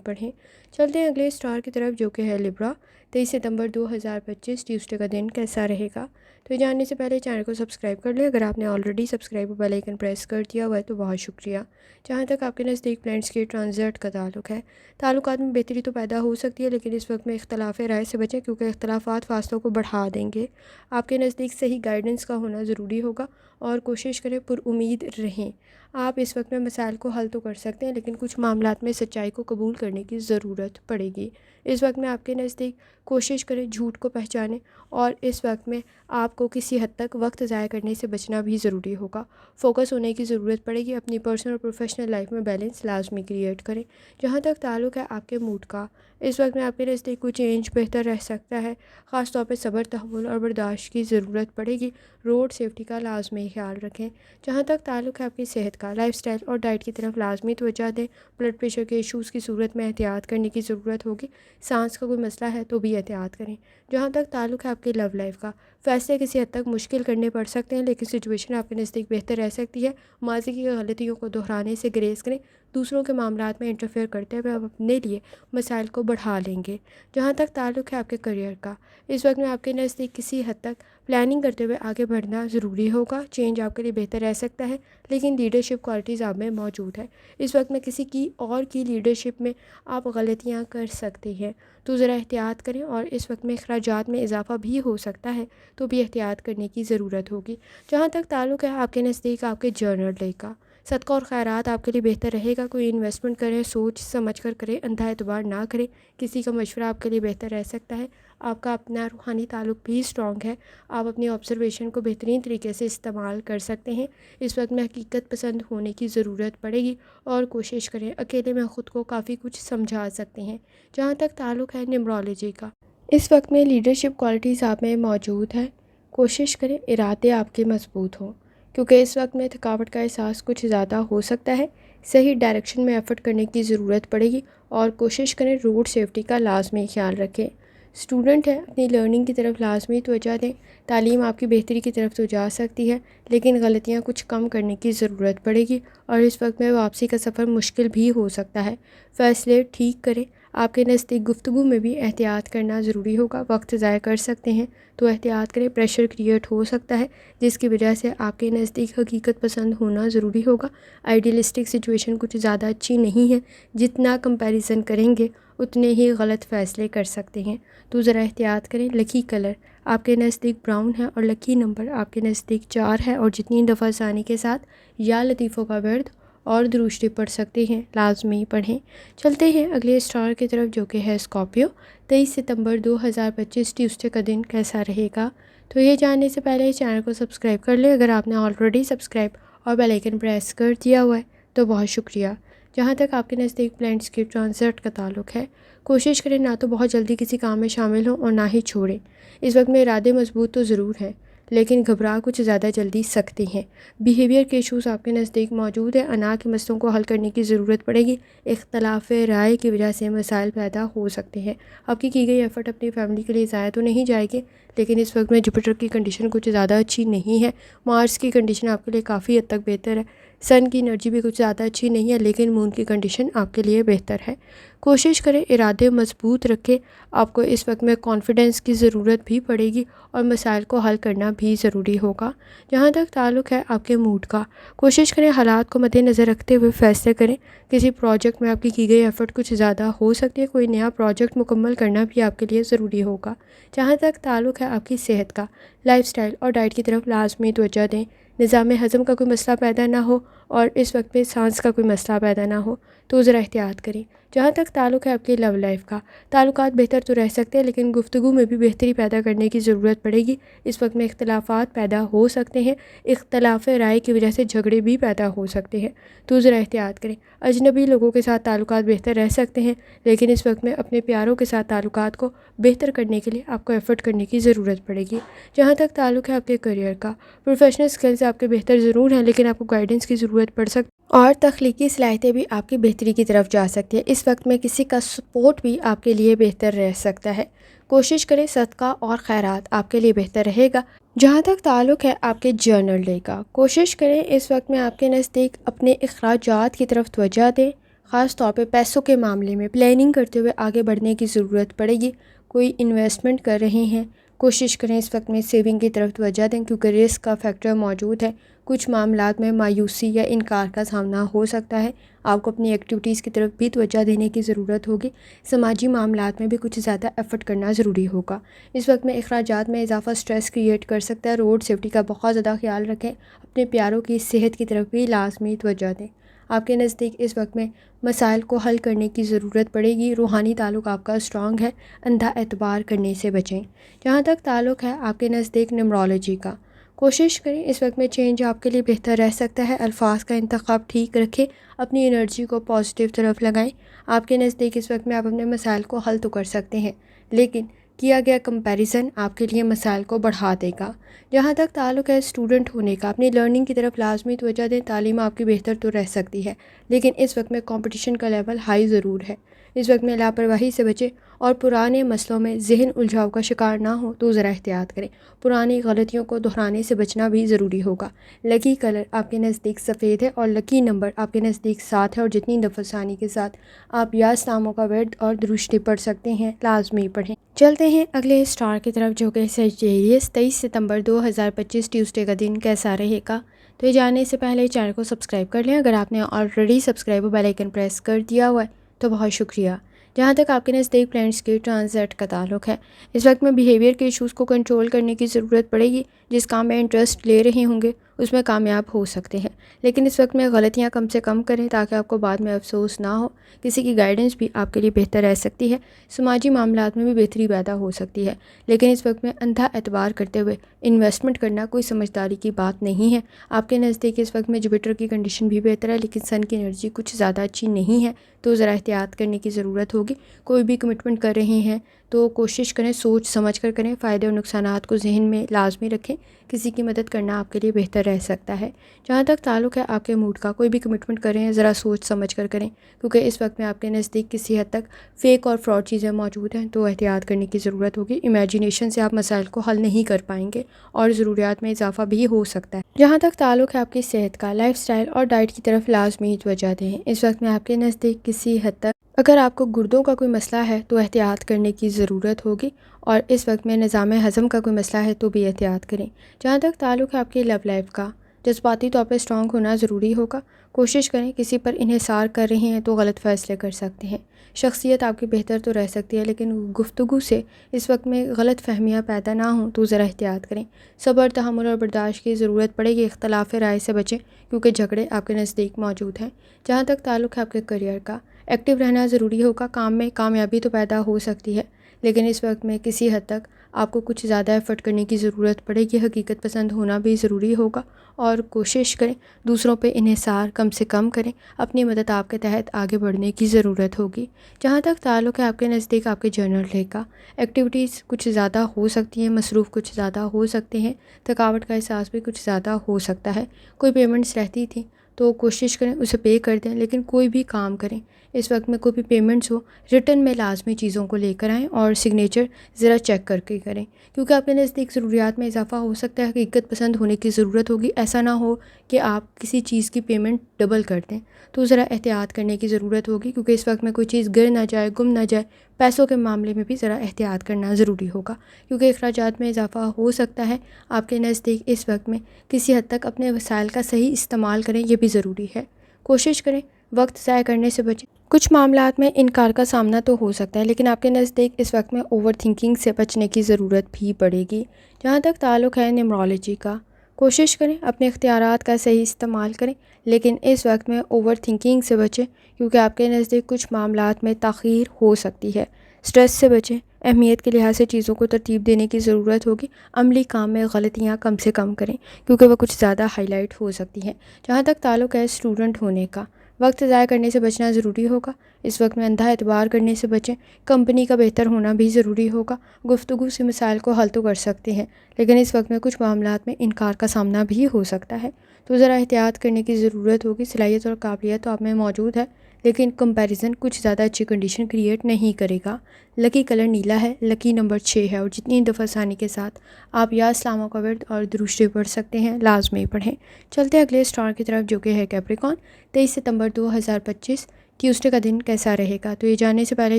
پڑھیں۔ چلتے ہیں اگلے اسٹار کی طرف جو کہ ہے لبرا۔ 23 ستمبر 2025 ٹیوزڈے کا دن کیسا رہے گا؟ تو یہ جاننے سے پہلے چینل کو سبسکرائب کر لیں۔ اگر آپ نے already subscribe bell icon press کر دیا ہوا ہے تو بہت شکریہ۔ جہاں تک آپ کے نزدیک پلانٹس کے ٹرانزٹ کا تعلق ہے، تعلقات میں بہتری تو پیدا ہو سکتی ہے، لیکن اس وقت میں اختلاف رائے سے بچیں، کیونکہ اختلافات فاصلوں کو بڑھا دیں گے۔ آپ کے نزدیک صحیح گائیڈنس کا ہونا ضروری ہوگا اور کوشش کریں پر امید رہیں۔ آپ اس وقت میں مسائل کو حل تو کر سکتے ہیں، لیکن کچھ معاملات میں سچائی کو قبول کرنے کی ضرورت پڑے گی۔ اس وقت میں آپ کے نزدیک کوشش کریں جھوٹ کو پہچانیں، اور اس وقت میں آپ کو کسی حد تک وقت ضائع کرنے سے بچنا بھی ضروری ہوگا۔ فوکس ہونے کی ضرورت پڑے گی، اپنی پرسنل اور پروفیشنل لائف میں بیلنس لازمی کریٹ کریں۔ جہاں تک تعلق ہے آپ کے موڈ کا، اس وقت میں آپ کے نزدیک کوئی چینج بہتر رہ سکتا ہے، خاص طور پہ صبر، تحمل اور برداشت کی ضرورت پڑے گی۔ روڈ سیفٹی کا لازمی خیال رکھیں۔ جہاں تک تعلق ہے آپ کی صحت کا، لائف سٹائل اور ڈائٹ کی طرف لازمی توجہ دیں۔ بلڈ پریشر کے ایشوز کی صورت میں احتیاط کرنے کی ضرورت ہوگی۔ سانس کا کوئی مسئلہ ہے تو بھی احتیاط کریں۔ جہاں تک تعلق ہے آپ کی لو لائف کا، فیصلے کسی حد تک مشکل کرنے پڑ سکتے ہیں، لیکن سچویشن آپ کے نزدیک بہتر رہ سکتی ہے۔ ماضی کی غلطیوں کو دہرانے سے گریز کریں۔ دوسروں کے معاملات میں انٹرفیئر کرتے ہوئے آپ اپنے لیے مسائل کو بڑھا لیں گے۔ جہاں تک تعلق ہے آپ کے کریئر کا، اس وقت میں آپ کے نزدیک کسی حد تک پلاننگ کرتے ہوئے آگے بڑھنا ضروری ہوگا۔ چینج آپ کے لیے بہتر رہ سکتا ہے، لیکن لیڈرشپ کوالٹیز آپ میں موجود ہے۔ اس وقت میں کسی کی اور کی لیڈرشپ میں آپ غلطیاں کر سکتے ہیں، تو ذرا احتیاط کریں، اور اس وقت میں اخراجات میں اضافہ بھی ہو سکتا ہے، تو بھی احتیاط کرنے کی ضرورت ہوگی۔ جہاں تک تعلق ہے آپ کے نزدیک آپ کے جرنل ڈے کا، صدقہ اور خیرات آپ کے لیے بہتر رہے گا۔ کوئی انویسٹمنٹ کریں سوچ سمجھ کر کریں، اندھا اعتبار نہ کریں۔ کسی کا مشورہ آپ کے لیے بہتر رہ سکتا ہے۔ آپ کا اپنا روحانی تعلق بھی اسٹرانگ ہے، آپ اپنی آبزرویشن کو بہترین طریقے سے استعمال کر سکتے ہیں۔ اس وقت میں حقیقت پسند ہونے کی ضرورت پڑے گی، اور کوشش کریں اکیلے میں خود کو کافی کچھ سمجھا سکتے ہیں۔ جہاں تک تعلق ہے نیمرولوجی کا، اس وقت میں لیڈرشپ کوالٹیز آپ میں موجود ہے۔ کوشش کریں ارادے آپ کے مضبوط ہوں، کیونکہ اس وقت میں تھکاوٹ کا احساس کچھ زیادہ ہو سکتا ہے۔ صحیح ڈائریکشن میں ایفرٹ کرنے کی ضرورت پڑے گی، اور کوشش کریں روڈ سیفٹی کا لازمی خیال رکھیں۔ اسٹوڈنٹ ہے، اپنی لرننگ کی طرف لازمی توجہ دیں۔ تعلیم آپ کی بہتری کی طرف تو جا سکتی ہے، لیکن غلطیاں کچھ کم کرنے کی ضرورت پڑے گی، اور اس وقت میں واپسی کا سفر مشکل بھی ہو سکتا ہے۔ فیصلے ٹھیک کریں۔ آپ کے نزدیک گفتگو میں بھی احتیاط کرنا ضروری ہوگا، وقت ضائع کر سکتے ہیں، تو احتیاط کریں۔ پریشر کریٹ ہو سکتا ہے، جس کی وجہ سے آپ کے نزدیک حقیقت پسند ہونا ضروری ہوگا۔ آئیڈیلسٹک سچویشن کچھ زیادہ اچھی نہیں ہے، جتنا کمپیریزن کریں گے اتنے ہی غلط فیصلے کر سکتے ہیں، تو ذرا احتیاط کریں۔ لکی کلر آپ کے نزدیک براؤن ہے، اور لکی نمبر آپ کے نزدیک 4 ہے، اور جتنی دفعہ آسانی کے ساتھ یا لطیفوں کا ورد اور درود پڑھ سکتے ہیں لازمی پڑھیں۔ چلتے ہیں اگلے اسٹار کی طرف جو کہ ہے اسکارپیو۔ 23 ستمبر 2025 ٹیوزڈے کا دن کیسا رہے گا؟ تو یہ جاننے سے پہلے چینل کو سبسکرائب کر لیں۔ اگر آپ نے آلریڈی سبسکرائب اور بیل آئیکن پریس کر دیا ہوا ہے تو بہت شکریہ۔ جہاں تک آپ کے نزدیک پلانٹس کے ٹرانزٹ کا تعلق ہے، کوشش کریں نہ تو بہت جلدی کسی کام میں شامل ہوں اور نہ ہی چھوڑیں۔ اس وقت میں ارادے مضبوط تو ضرور ہیں، لیکن گھبرا کچھ زیادہ جلدی سکتے ہیں۔ بیہیویئر کے ایشوز آپ کے نزدیک موجود ہیں، انا کے مسئلوں کو حل کرنے کی ضرورت پڑے گی۔ اختلاف رائے کی وجہ سے مسائل پیدا ہو سکتے ہیں۔ آپ کی گئی ایفرٹ اپنی فیملی کے لیے ضائع تو نہیں جائے گی، لیکن اس وقت میں جوپیٹر کی کنڈیشن کچھ زیادہ اچھی نہیں ہے۔ مارس کی کنڈیشن آپ کے لیے کافی حد تک بہتر ہے۔ سن کی انرجی بھی کچھ زیادہ اچھی نہیں ہے، لیکن مون کی کنڈیشن آپ کے لیے بہتر ہے۔ کوشش کریں ارادے مضبوط رکھیں۔ آپ کو اس وقت میں کانفیڈنس کی ضرورت بھی پڑے گی، اور مسائل کو حل کرنا بھی ضروری ہوگا۔ جہاں تک تعلق ہے آپ کے موڈ کا، کوشش کریں حالات کو مد نظر رکھتے ہوئے فیصلے کریں۔ کسی پروجیکٹ میں آپ کی گئی ایفرٹ کچھ زیادہ ہو سکتی ہے، کوئی نیا پروجیکٹ مکمل کرنا بھی آپ کے لیے ضروری ہوگا۔ جہاں تک تعلق ہے آپ کی صحت کا، لائف سٹائل اور ڈائٹ کی طرف لازمی توجہ دیں۔ نظام ہضم کا کوئی مسئلہ پیدا نہ ہو، اور اس وقت میں سانس کا کوئی مسئلہ پیدا نہ ہو، تو ذرا احتیاط کریں۔ جہاں تک تعلق ہے آپ کی لو لائف کا، تعلقات بہتر تو رہ سکتے ہیں لیکن گفتگو میں بھی بہتری پیدا کرنے کی ضرورت پڑے گی۔ اس وقت میں اختلافات پیدا ہو سکتے ہیں، اختلاف رائے کی وجہ سے جھگڑے بھی پیدا ہو سکتے ہیں، تو ذرا احتیاط کریں۔ اجنبی لوگوں کے ساتھ تعلقات بہتر رہ سکتے ہیں لیکن اس وقت میں اپنے پیاروں کے ساتھ تعلقات کو بہتر کرنے کے لیے آپ کو ایفرٹ کرنے کی ضرورت پڑے گی۔ جہاں تک تعلق ہے آپ کے کریئر کا، پروفیشنل سکلز آپ کے بہتر ضرور ہیں لیکن آپ کو گائیڈنس کی ضرورت پڑ سکتی ہے اور تخلیقی صلاحیتیں بھی آپ کی بہتری کی طرف جا سکتی ہیں۔ اس وقت میں کسی کا سپورٹ بھی آپ کے لیے بہتر رہ سکتا ہے۔ کوشش کریں صدقہ اور خیرات آپ کے لیے بہتر رہے گا۔ جہاں تک تعلق ہے آپ کے جرنل ڈے کا، کوشش کریں اس وقت میں آپ کے نزدیک اپنے اخراجات کی طرف توجہ دیں، خاص طور پہ پیسوں کے معاملے میں پلاننگ کرتے ہوئے آگے بڑھنے کی ضرورت پڑے گی۔ کوئی انویسٹمنٹ کر رہے ہیں، کوشش کریں اس وقت میں سیونگ کی طرف توجہ دیں کیونکہ رسک کا فیکٹر موجود ہے۔ کچھ معاملات میں مایوسی یا انکار کا سامنا ہو سکتا ہے، آپ کو اپنی ایکٹیویٹیز کی طرف بھی توجہ دینے کی ضرورت ہوگی۔ سماجی معاملات میں بھی کچھ زیادہ ایفرٹ کرنا ضروری ہوگا۔ اس وقت میں اخراجات میں اضافہ سٹریس کریٹ کر سکتا ہے۔ روڈ سیفٹی کا بہت زیادہ خیال رکھیں، اپنے پیاروں کی صحت کی طرف بھی لازمی توجہ دیں۔ آپ کے نزدیک اس وقت میں مسائل کو حل کرنے کی ضرورت پڑے گی۔ روحانی تعلق آپ کا اسٹرانگ ہے، اندھا اعتبار کرنے سے بچیں۔ جہاں تک تعلق ہے آپ کے نزدیک نیمرولوجی کا، کوشش کریں اس وقت میں چینج آپ کے لیے بہتر رہ سکتا ہے۔ الفاظ کا انتخاب ٹھیک رکھیں، اپنی انرجی کو پازیٹیو طرف لگائیں۔ آپ کے نزدیک اس وقت میں آپ اپنے مسائل کو حل تو کر سکتے ہیں لیکن کیا گیا کمپیریزن آپ کے لیے مسائل کو بڑھا دے گا۔ جہاں تک تعلق ہے اسٹوڈنٹ ہونے کا، اپنی لرننگ کی طرف لازمی توجہ دیں۔ تعلیم آپ کی بہتر تو رہ سکتی ہے لیکن اس وقت میں کمپٹیشن کا لیول ہائی ضرور ہے۔ اس وقت میں لاپرواہی سے بچیں اور پرانے مسئلوں میں ذہن الجھاؤ کا شکار نہ ہو تو ذرا احتیاط کریں۔ پرانی غلطیوں کو دہرانے سے بچنا بھی ضروری ہوگا۔ لکی کلر آپ کے نزدیک سفید ہے اور لکی نمبر آپ کے نزدیک 7 ہے اور جتنی نفس ثانی کے ساتھ آپ یاس ناموں کا ورد اور درشتی پڑھ سکتے ہیں لازمی پڑھیں۔ چلتے ہیں اگلے اسٹار کی طرف جو کہ سیجیریس۔ 23 ستمبر 2025 ٹیوزڈے کا دن کیسا رہے گا؟ تو یہ جاننے سے پہلے چینل کو سبسکرائب کر لیں۔ اگر آپ نے آلریڈی سبسکرائب اور بیل آئیکن پریس کر دیا ہوا ہے تو بہت شکریہ۔ جہاں تک آپ کے نزدیک پلانٹس کے ٹرانزٹ کا تعلق ہے، اس وقت میں بیہیویئر کے ایشوز کو کنٹرول کرنے کی ضرورت پڑے گی۔ جس کام میں انٹرسٹ لے رہے ہوں گے اس میں کامیاب ہو سکتے ہیں لیکن اس وقت میں غلطیاں کم سے کم کریں تاکہ آپ کو بعد میں افسوس نہ ہو۔ کسی کی گائیڈنس بھی آپ کے لیے بہتر رہ سکتی ہے۔ سماجی معاملات میں بھی بہتری پیدا ہو سکتی ہے لیکن اس وقت میں اندھا اعتبار کرتے ہوئے انویسٹمنٹ کرنا کوئی سمجھداری کی بات نہیں ہے۔ آپ کے نزدیک اس وقت میں جوپیٹر کی کنڈیشن بھی بہتر ہے لیکن سن کی انرجی کچھ زیادہ اچھی نہیں ہے تو ذرا احتیاط کرنے کی ضرورت ہوگی۔ کوئی بھی کمٹمنٹ کر رہے ہیں تو کوشش کریں سوچ سمجھ کر کریں، فائدے اور نقصانات کو ذہن میں لازمی رکھیں۔ کسی کی مدد کرنا آپ کے لیے بہتر رہ سکتا ہے۔ جہاں تک تعلق ہے آپ کے موڈ کا، کوئی بھی کمٹمنٹ کر رہے ہیں ذرا سوچ سمجھ کر کریں کیونکہ اس وقت میں آپ کے نزدیک کسی حد تک فیک اور فراڈ چیزیں موجود ہیں تو احتیاط کرنے کی ضرورت ہوگی۔ امیجینیشن سے آپ مسائل کو حل نہیں کر پائیں گے اور ضروریات میں اضافہ بھی ہو سکتا ہے۔ جہاں تک تعلق ہے آپ کی صحت کا، لائف سٹائل اور ڈائٹ کی طرف لازمی توجہ دیں۔ اس وقت میں آپ کے نزدیک کسی حد تک اگر آپ کو گردوں کا کوئی مسئلہ ہے تو احتیاط کرنے کی ضرورت ہوگی اور اس وقت میں نظام ہضم کا کوئی مسئلہ ہے تو بھی احتیاط کریں۔ جہاں تک تعلق ہے آپ کی لو لائف کا، جذباتی طور پہ اسٹرانگ ہونا ضروری ہوگا۔ کوشش کریں، کسی پر انحصار کر رہے ہیں تو غلط فیصلے کر سکتے ہیں۔ شخصیت آپ کی بہتر تو رہ سکتی ہے لیکن گفتگو سے اس وقت میں غلط فہمیاں پیدا نہ ہوں تو ذرا احتیاط کریں۔ صبر، تحمل اور برداشت کی ضرورت پڑے گی۔ اختلاف رائے سے بچیں کیونکہ جھگڑے آپ کے نزدیک موجود ہیں۔ جہاں تک تعلق ہے آپ کے کریئر کا، ایکٹیو رہنا ضروری ہوگا۔ کام میں کامیابی تو پیدا ہو سکتی ہے لیکن اس وقت میں کسی حد تک آپ کو کچھ زیادہ ایفرٹ کرنے کی ضرورت پڑے گی۔ حقیقت پسند ہونا بھی ضروری ہوگا اور کوشش کریں دوسروں پہ انحصار کم سے کم کریں۔ اپنی مدد آپ کے تحت آگے بڑھنے کی ضرورت ہوگی۔ جہاں تک تعلق ہے آپ کے نزدیک آپ کے جرنل ڈے کا، ایکٹیویٹیز کچھ زیادہ ہو سکتی ہیں، مصروف کچھ زیادہ ہو سکتے ہیں، تھکاوٹ کا احساس بھی کچھ زیادہ ہو سکتا ہے۔ کوئی پیمنٹس رہتی تھیں تو کوشش کریں اسے پے کر دیں لیکن کوئی بھی کام کریں اس وقت میں کوئی بھی پیمنٹس ہو ریٹرن میں لازمی چیزوں کو لے کر آئیں اور سگنیچر ذرا چیک کر کے کریں کیونکہ آپ کے نزدیک ضروریات میں اضافہ ہو سکتا ہے۔ حقیقت پسند ہونے کی ضرورت ہوگی، ایسا نہ ہو کہ آپ کسی چیز کی پیمنٹ ڈبل کر دیں تو ذرا احتیاط کرنے کی ضرورت ہوگی کیونکہ اس وقت میں کوئی چیز گر نہ جائے، گم نہ جائے۔ پیسوں کے معاملے میں بھی ذرا احتیاط کرنا ضروری ہوگا کیونکہ اخراجات میں اضافہ ہو سکتا ہے۔ آپ کے نزدیک اس وقت میں کسی حد تک اپنے وسائل کا صحیح استعمال کریں، یہ بھی ضروری ہے۔ کوشش کریں وقت ضائع کرنے سے بچیں۔ کچھ معاملات میں انکار کا سامنا تو ہو سکتا ہے لیکن آپ کے نزدیک اس وقت میں اوور تھنکنگ سے بچنے کی ضرورت بھی پڑے گی۔ جہاں تک تعلق ہے نیمرولوجی کا، کوشش کریں اپنے اختیارات کا صحیح استعمال کریں، لیکن اس وقت میں اوور تھنکنگ سے بچیں کیونکہ آپ کے نزدیک کچھ معاملات میں تاخیر ہو سکتی ہے۔ سٹریس سے بچیں، اہمیت کے لحاظ سے چیزوں کو ترتیب دینے کی ضرورت ہوگی۔ عملی کام میں غلطیاں کم سے کم کریں کیونکہ وہ کچھ زیادہ ہائی لائٹ ہو سکتی ہیں۔ جہاں تک تعلق ہے اسٹوڈنٹ ہونے کا، وقت ضائع کرنے سے بچنا ضروری ہوگا۔ اس وقت میں اندھا اعتبار کرنے سے بچیں، کمپنی کا بہتر ہونا بھی ضروری ہوگا۔ گفتگو سے مسائل کو حل تو کر سکتے ہیں، لیکن اس وقت میں کچھ معاملات میں انکار کا سامنا بھی ہو سکتا ہے، تو ذرا احتیاط کرنے کی ضرورت ہوگی۔ صلاحیت اور قابلیت تو آپ میں موجود ہے، لیکن کمپیریزن کچھ زیادہ اچھی کنڈیشن کریٹ نہیں کرے گا۔ لکی کلر نیلا ہے، لکی نمبر 6 ہے، اور جتنی دفعہ ثانی کے ساتھ آپ یا اسلاموں کا ورد اور درود شریف پڑھ سکتے ہیں لازمی پڑھیں۔ چلتے اگلے اسٹار کی طرف جو کہ ہے کیپریکون۔ 23 ستمبر 2025 ٹیوزڈے کا دن کیسا رہے گا؟ تو یہ جاننے سے پہلے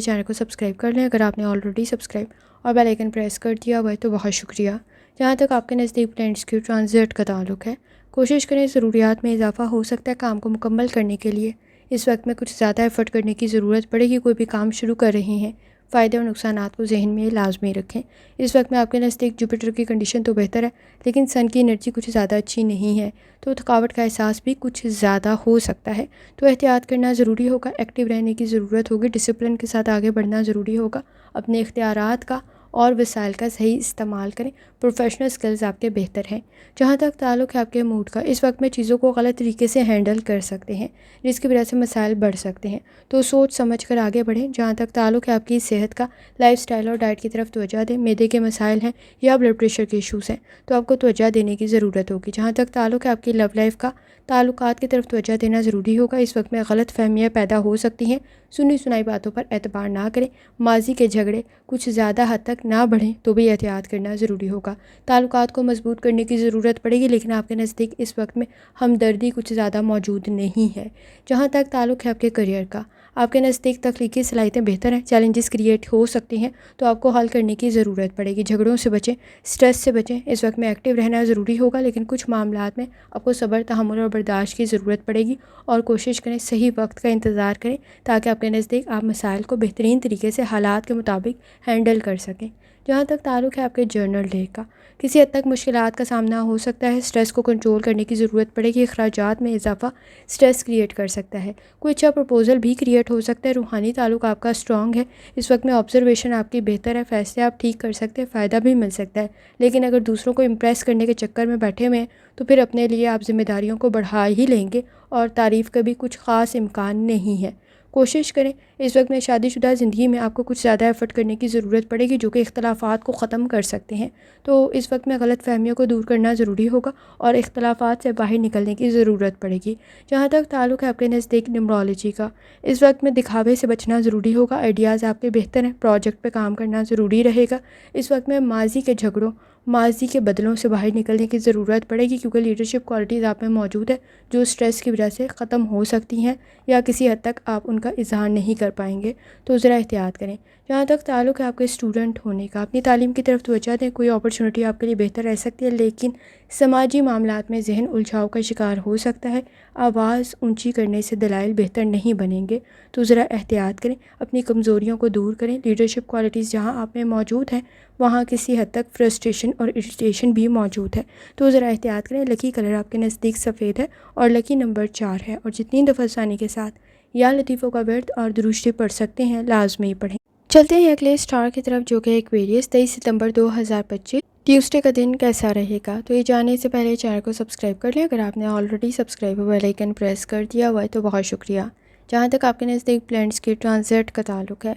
چینل کو سبسکرائب کر لیں اگر آپ نے آلریڈی سبسکرائب اور بیل آئیکن پریس کر دیا ہوا ہے تو بہت شکریہ۔ جہاں تک آپ کے نزدیک پلانٹس کی ٹرانزٹ کا تعلق ہے، کوشش کریں ضروریات میں اضافہ ہو سکتا ہے کام کو مکمل کرنے کے لیے۔ اس وقت میں کچھ زیادہ ایفرٹ کرنے کی ضرورت پڑے گی، کوئی بھی کام شروع کر رہے ہیں، فائدے اور نقصانات کو ذہن میں لازمی رکھیں۔ اس وقت میں آپ کے نزدیک جوپیٹر کی کنڈیشن تو بہتر ہے، لیکن سن کی انرجی کچھ زیادہ اچھی نہیں ہے، تو تھکاوٹ کا احساس بھی کچھ زیادہ ہو سکتا ہے، تو احتیاط کرنا ضروری ہوگا۔ ایکٹیو رہنے کی ضرورت ہوگی، ڈسپلن کے ساتھ آگے بڑھنا ضروری ہوگا۔ اپنے اختیارات کا اور وسائل کا صحیح استعمال کریں۔ پروفیشنل سکلز آپ کے بہتر ہیں۔ جہاں تک تعلق ہے آپ کے موڈ کا، اس وقت میں چیزوں کو غلط طریقے سے ہینڈل کر سکتے ہیں، جس کی وجہ سے مسائل بڑھ سکتے ہیں، تو سوچ سمجھ کر آگے بڑھیں۔ جہاں تک تعلق ہے آپ کی صحت کا، لائف سٹائل اور ڈائٹ کی طرف توجہ دیں۔ معدے کے مسائل ہیں یا بلڈ پریشر کے ایشوز ہیں تو آپ کو توجہ دینے کی ضرورت ہوگی۔ جہاں تک تعلق ہے آپ کی لو لائف کا، تعلقات کی طرف توجہ دینا ضروری ہوگا۔ اس وقت میں غلط فہمیاں پیدا ہو سکتی ہیں، سنی سنائی باتوں پر اعتبار نہ کریں۔ ماضی کے جھگڑے کچھ زیادہ حد تک نہ بڑھیں تو بھی احتیاط کرنا ضروری ہوگا۔ تعلقات کو مضبوط کرنے کی ضرورت پڑے گی، لیکن آپ کے نزدیک اس وقت میں ہمدردی کچھ زیادہ موجود نہیں ہے۔ جہاں تک تعلق ہے آپ کے کریئر کا، آپ کے نزدیک تخلیقی صلاحیتیں بہتر ہیں، چیلنجز کریٹ ہو سکتے ہیں تو آپ کو حل کرنے کی ضرورت پڑے گی۔ جھگڑوں سے بچیں، سٹریس سے بچیں۔ اس وقت میں ایکٹیو رہنا ضروری ہوگا، لیکن کچھ معاملات میں آپ کو صبر، تحمل اور برداشت کی ضرورت پڑے گی، اور کوشش کریں صحیح وقت کا انتظار کریں تاکہ آپ کے نزدیک آپ مسائل کو بہترین طریقے سے حالات کے مطابق ہینڈل کر سکیں۔ جہاں تک تعلق ہے آپ کے جرنل ڈے کا، کسی حد تک مشکلات کا سامنا ہو سکتا ہے، سٹریس کو کنٹرول کرنے کی ضرورت پڑے گی۔ اخراجات میں اضافہ سٹریس کریٹ کر سکتا ہے، کوئی اچھا پروپوزل بھی کریٹ ہو سکتا ہے۔ روحانی تعلق آپ کا اسٹرانگ ہے، اس وقت میں آبزرویشن آپ کی بہتر ہے، فیصلے آپ ٹھیک کر سکتے ہیں، فائدہ بھی مل سکتا ہے، لیکن اگر دوسروں کو امپریس کرنے کے چکر میں بیٹھے ہوئے ہیں تو پھر اپنے لیے آپ ذمہ داریوں کو بڑھا ہی لیں گے، اور تعریف کا بھی کچھ خاص امکان نہیں ہے۔ کوشش کریں، اس وقت میں شادی شدہ زندگی میں آپ کو کچھ زیادہ ایفرٹ کرنے کی ضرورت پڑے گی جو کہ اختلافات کو ختم کر سکتے ہیں، تو اس وقت میں غلط فہمیوں کو دور کرنا ضروری ہوگا اور اختلافات سے باہر نکلنے کی ضرورت پڑے گی۔ جہاں تک تعلق ہے آپ کے نزدیک نیومرولوجی کا، اس وقت میں دکھاوے سے بچنا ضروری ہوگا۔ آئیڈیاز آپ کے بہتر ہیں، پروجیکٹ پہ کام کرنا ضروری رہے گا۔ اس وقت میں ماضی کے جھگڑوں، ماضی کے بدلوں سے باہر نکلنے کی ضرورت پڑے گی، کیونکہ لیڈرشپ کوالٹیز آپ میں موجود ہے جو سٹریس کی وجہ سے ختم ہو سکتی ہیں یا کسی حد تک آپ ان کا اظہار نہیں کر پائیں گے، تو ذرا احتیاط کریں۔ جہاں تک تعلق ہے آپ کے اسٹوڈنٹ ہونے کا، اپنی تعلیم کی طرف توجہ دیں۔ کوئی اپرچونٹی آپ کے لیے بہتر رہ سکتی ہے، لیکن سماجی معاملات میں ذہن الجھاؤ کا شکار ہو سکتا ہے۔ آواز اونچی کرنے سے دلائل بہتر نہیں بنیں گے، تو ذرا احتیاط کریں، اپنی کمزوریوں کو دور کریں۔ لیڈرشپ کوالٹیز جہاں آپ میں موجود ہیں وہاں کسی حد تک فرسٹریشن اور اریٹیشن بھی موجود ہے، تو ذرا احتیاط کریں۔ لکی کلر آپ کے نزدیک سفید ہے اور لکی نمبر 4 ہے، اور جتنی دفعہ ثانی کے ساتھ یا لطیفوں کا ورد اور درود شریف پڑھ سکتے ہیں لازمی پڑھیں۔ چلتے ہیں اگلے اسٹار کی طرف جو کہ ایکویریس۔ 23 ستمبر 2025 ٹیوزڈے کا دن کیسا رہے گا؟ تو یہ جاننے سے پہلے چینل کو سبسکرائب کر لیں اگر آپ نے آلریڈی سبسکرائب اور بیل آئیکن پریس کر دیا ہوا ہے تو بہت شکریہ۔ جہاں تک آپ کے نزدیک پلانٹس کی ٹرانزٹ کا تعلق ہے،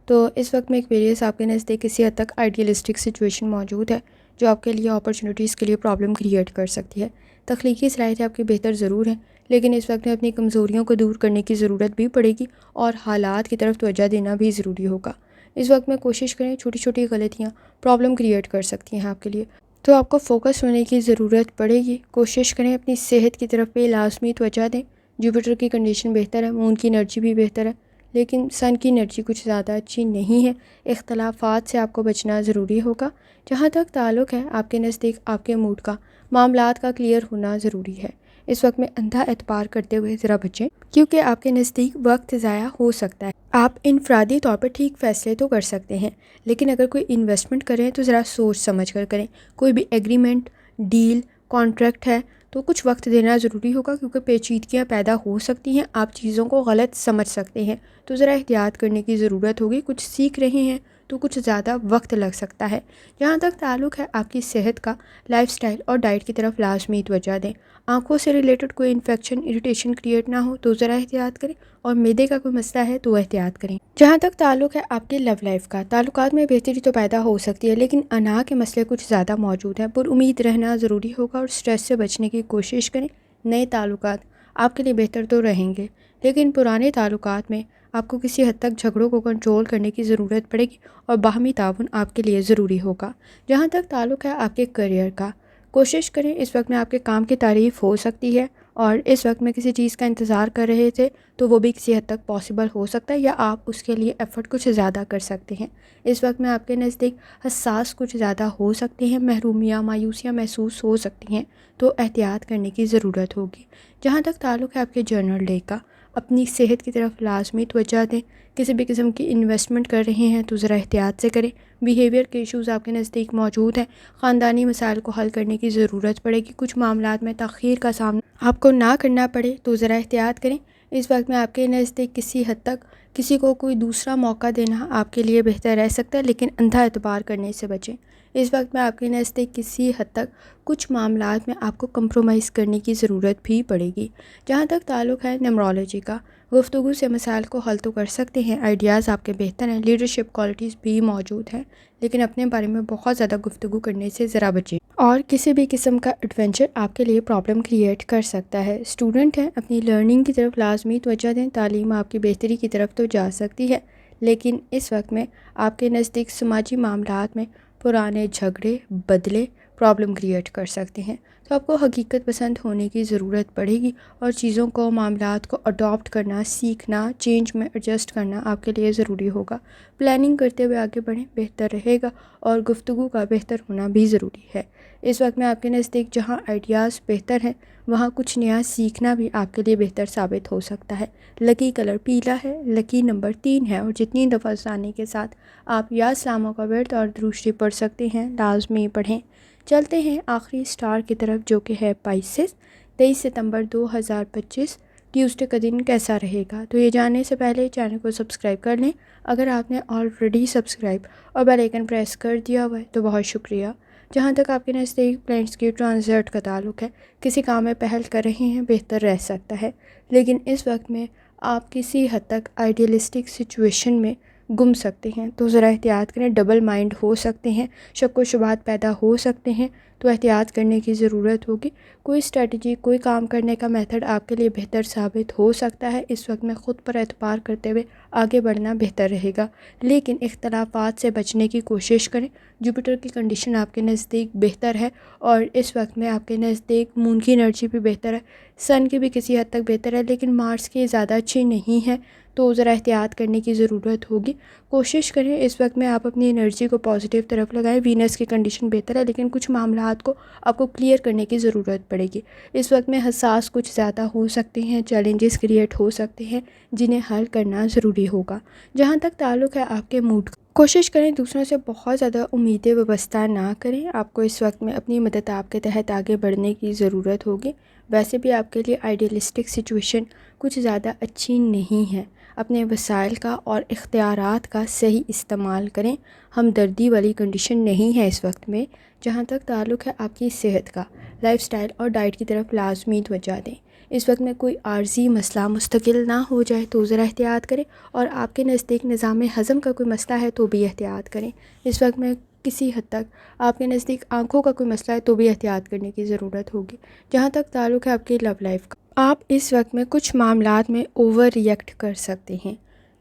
تو اس وقت میں ایکویریس آپ کے نزدیک کسی حد تک آئیڈیلسٹک سچویشن موجود ہے جو آپ کے لیے اپرچونیٹیز کے لیے پرابلم کریٹ کر سکتی ہے۔ تخلیقی صلاحیتیں آپ کی بہتر ضرور ہیں، لیکن اس وقت میں اپنی کمزوریوں کو دور کرنے کی ضرورت بھی پڑے گی اور حالات کی طرف توجہ دینا بھی ضروری ہوگا۔ اس وقت میں کوشش کریں، چھوٹی چھوٹی غلطیاں پرابلم کریٹ کر سکتی ہیں آپ کے لیے، تو آپ کو فوکس ہونے کی ضرورت پڑے گی۔ کوشش کریں اپنی صحت کی طرف بھی لازمی توجہ دیں۔ جوپیٹر کی کنڈیشن بہتر ہے، مون کی انرجی بھی بہتر ہے، لیکن سن کی انرجی کچھ زیادہ اچھی نہیں ہے۔ اختلافات سے آپ کو بچنا ضروری ہوگا۔ جہاں تک تعلق ہے آپ کے نزدیک آپ کے موڈ کا، معاملات کا کلیئر ہونا ضروری ہے۔ اس وقت میں اندھا اعتبار کرتے ہوئے ذرا بچیں، کیونکہ آپ کے نزدیک وقت ضائع ہو سکتا ہے۔ آپ انفرادی طور پر ٹھیک فیصلے تو کر سکتے ہیں، لیکن اگر کوئی انویسٹمنٹ کریں تو ذرا سوچ سمجھ کر کریں۔ کوئی بھی ایگریمنٹ، ڈیل، کانٹریکٹ ہے تو کچھ وقت دینا ضروری ہوگا، کیونکہ پیچیدگیاں پیدا ہو سکتی ہیں، آپ چیزوں کو غلط سمجھ سکتے ہیں، تو ذرا احتیاط کرنے کی ضرورت ہوگی۔ کچھ سیکھ رہے ہیں تو کچھ زیادہ وقت لگ سکتا ہے۔ جہاں تک تعلق ہے آپ کی صحت کا، لائف سٹائل اور ڈائٹ کی طرف لازمی توجہ دیں۔ آنکھوں سے ریلیٹڈ کوئی انفیکشن، اریٹیشن کریٹ نہ ہو تو ذرا احتیاط کریں، اور معدے کا کوئی مسئلہ ہے تو احتیاط کریں۔ جہاں تک تعلق ہے آپ کی لو لائف کا، تعلقات میں بہتری تو پیدا ہو سکتی ہے، لیکن انا کے مسئلے کچھ زیادہ موجود ہیں۔ پر امید رہنا ضروری ہوگا اور سٹریس سے بچنے کی کوشش کریں۔ نئے تعلقات آپ کے لیے بہتر تو رہیں گے، لیکن پرانے تعلقات میں آپ کو کسی حد تک جھگڑوں کو کنٹرول کرنے کی ضرورت پڑے گی، اور باہمی تعاون آپ کے لیے ضروری ہوگا۔ جہاں تک تعلق ہے آپ کے کیریئر کا، کوشش کریں، اس وقت میں آپ کے کام کی تعریف ہو سکتی ہے، اور اس وقت میں کسی چیز کا انتظار کر رہے تھے تو وہ بھی کسی حد تک پاسبل ہو سکتا ہے، یا آپ اس کے لیے ایفرٹ کچھ زیادہ کر سکتے ہیں۔ اس وقت میں آپ کے نزدیک حساس کچھ زیادہ ہو سکتے ہیں، محرومیاں، مایوسیاں محسوس ہو سکتی ہیں، تو احتیاط کرنے کی ضرورت ہوگی۔ جہاں تک تعلق ہے آپ کے جرنل ڈے کا، اپنی صحت کی طرف لازمی توجہ دیں۔ کسی بھی قسم کی انویسٹمنٹ کر رہے ہیں تو ذرا احتیاط سے کریں۔ بیہیویئر کے ایشوز آپ کے نزدیک موجود ہیں، خاندانی مسائل کو حل کرنے کی ضرورت پڑے گی، کچھ معاملات میں تاخیر کا سامنا آپ کو نہ کرنا پڑے تو ذرا احتیاط کریں۔ اس وقت میں آپ کے نزدیک کسی حد تک کسی کو کوئی دوسرا موقع دینا آپ کے لیے بہتر رہ سکتا ہے، لیکن اندھا اعتبار کرنے سے بچیں۔ اس وقت میں آپ کے نزدیک کسی حد تک کچھ معاملات میں آپ کو کمپرومائز کرنے کی ضرورت بھی پڑے گی۔ جہاں تک تعلق ہے نیمرولوجی کا، گفتگو سے مسائل کو حل تو کر سکتے ہیں، آئیڈیاز آپ کے بہتر ہیں، لیڈرشپ کوالٹیز بھی موجود ہیں، لیکن اپنے بارے میں بہت زیادہ گفتگو کرنے سے ذرا بچیں، اور کسی بھی قسم کا ایڈونچر آپ کے لیے پرابلم کریٹ کر سکتا ہے۔ اسٹوڈنٹ ہیں، اپنی لرننگ کی طرف لازمی توجہ دیں، تعلیم آپ کی بہتری کی طرف تو جا سکتی ہے، لیکن اس وقت میں آپ کے نزدیک سماجی معاملات میں پرانے جھگڑے بدلے پرابلم کریٹ کر سکتے ہیں، تو آپ کو حقیقت پسند ہونے کی ضرورت پڑے گی، اور چیزوں کو، معاملات کو اڈاپٹ کرنا، سیکھنا، چینج میں ایڈجسٹ کرنا آپ کے لیے ضروری ہوگا۔ پلاننگ کرتے ہوئے آگے بڑھیں، بہتر رہے گا، اور گفتگو کا بہتر ہونا بھی ضروری ہے۔ اس وقت میں آپ کے نزدیک جہاں آئیڈیاز بہتر ہیں، وہاں کچھ نیا سیکھنا بھی آپ کے لیے بہتر ثابت ہو سکتا ہے۔ لکی کلر پیلا ہے، لکی نمبر 3 ہے، اور جتنی دفعہ آسانی کے ساتھ آپ یا اسلاموں کا ورد اور درود شریف پڑھ سکتے ہیں، لازمی پڑھیں۔ چلتے ہیں آخری سٹار کی طرف، جو کہ ہے پائسس۔ 23 ستمبر 2025 ٹیوزڈے کا دن کیسا رہے گا؟ تو یہ جاننے سے پہلے چینل کو سبسکرائب کر لیں، اگر آپ نے آلریڈی سبسکرائب اور بیل آئیکن پریس کر دیا ہوا ہے تو بہت شکریہ۔ جہاں تک آپ کے نزدیک پلانٹس کی ٹرانزٹ کا تعلق ہے، کسی کام میں پہل کر رہے ہیں، بہتر رہ سکتا ہے، لیکن اس وقت میں آپ کسی حد تک آئیڈیلسٹک سچویشن میں گم سکتے ہیں، تو ذرا احتیاط کریں۔ ڈبل مائنڈ ہو سکتے ہیں، شک و شبہات پیدا ہو سکتے ہیں، تو احتیاط کرنے کی ضرورت ہوگی۔ کوئی اسٹریٹجی، کوئی کام کرنے کا میتھڈ آپ کے لیے بہتر ثابت ہو سکتا ہے۔ اس وقت میں خود پر اعتبار کرتے ہوئے آگے بڑھنا بہتر رہے گا، لیکن اختلافات سے بچنے کی کوشش کریں۔ جوپیٹر کی کنڈیشن آپ کے نزدیک بہتر ہے، اور اس وقت میں آپ کے نزدیک مون کی انرجی بھی بہتر ہے، سن کی بھی کسی حد تک بہتر ہے، لیکن مارس کی زیادہ اچھی نہیں ہے، تو ذرا احتیاط کرنے کی ضرورت ہوگی۔ کوشش کریں اس وقت میں آپ اپنی انرجی کو پازیٹیو طرف لگائیں۔ وینس کی کنڈیشن بہتر ہے، لیکن کچھ معاملات کو آپ کو کلیئر کرنے کی ضرورت پڑے گی۔ اس وقت میں حساس کچھ زیادہ ہو سکتے ہیں، چیلنجز کریٹ ہو سکتے ہیں، جنہیں حل کرنا ضروری ہوگا۔ جہاں تک تعلق ہے آپ کے موڈ کا، کوشش کریں دوسروں سے بہت زیادہ امیدیں وابستہ نہ کریں۔ آپ کو اس وقت میں اپنی مدد آپ کے تحت آگے بڑھنے کی ضرورت ہوگی۔ ویسے بھی آپ کے لیے آئیڈیلسٹک سچویشن کچھ زیادہ اچھی نہیں ہے۔ اپنے وسائل کا اور اختیارات کا صحیح استعمال کریں، ہمدردی والی کنڈیشن نہیں ہے اس وقت میں۔ جہاں تک تعلق ہے آپ کی صحت کا، لائف سٹائل اور ڈائٹ کی طرف لازمی توجہ دیں۔ اس وقت میں کوئی عارضی مسئلہ مستقل نہ ہو جائے تو ذرا احتیاط کریں، اور آپ کے نزدیک نظام ہضم کا کوئی مسئلہ ہے تو بھی احتیاط کریں۔ اس وقت میں کسی حد تک آپ کے نزدیک آنکھوں کا کوئی مسئلہ ہے تو بھی احتیاط کرنے کی ضرورت ہوگی۔ جہاں تک تعلق ہے آپ کی لو لائف کا، آپ اس وقت میں کچھ معاملات میں اوور ریئیکٹ کر سکتے ہیں،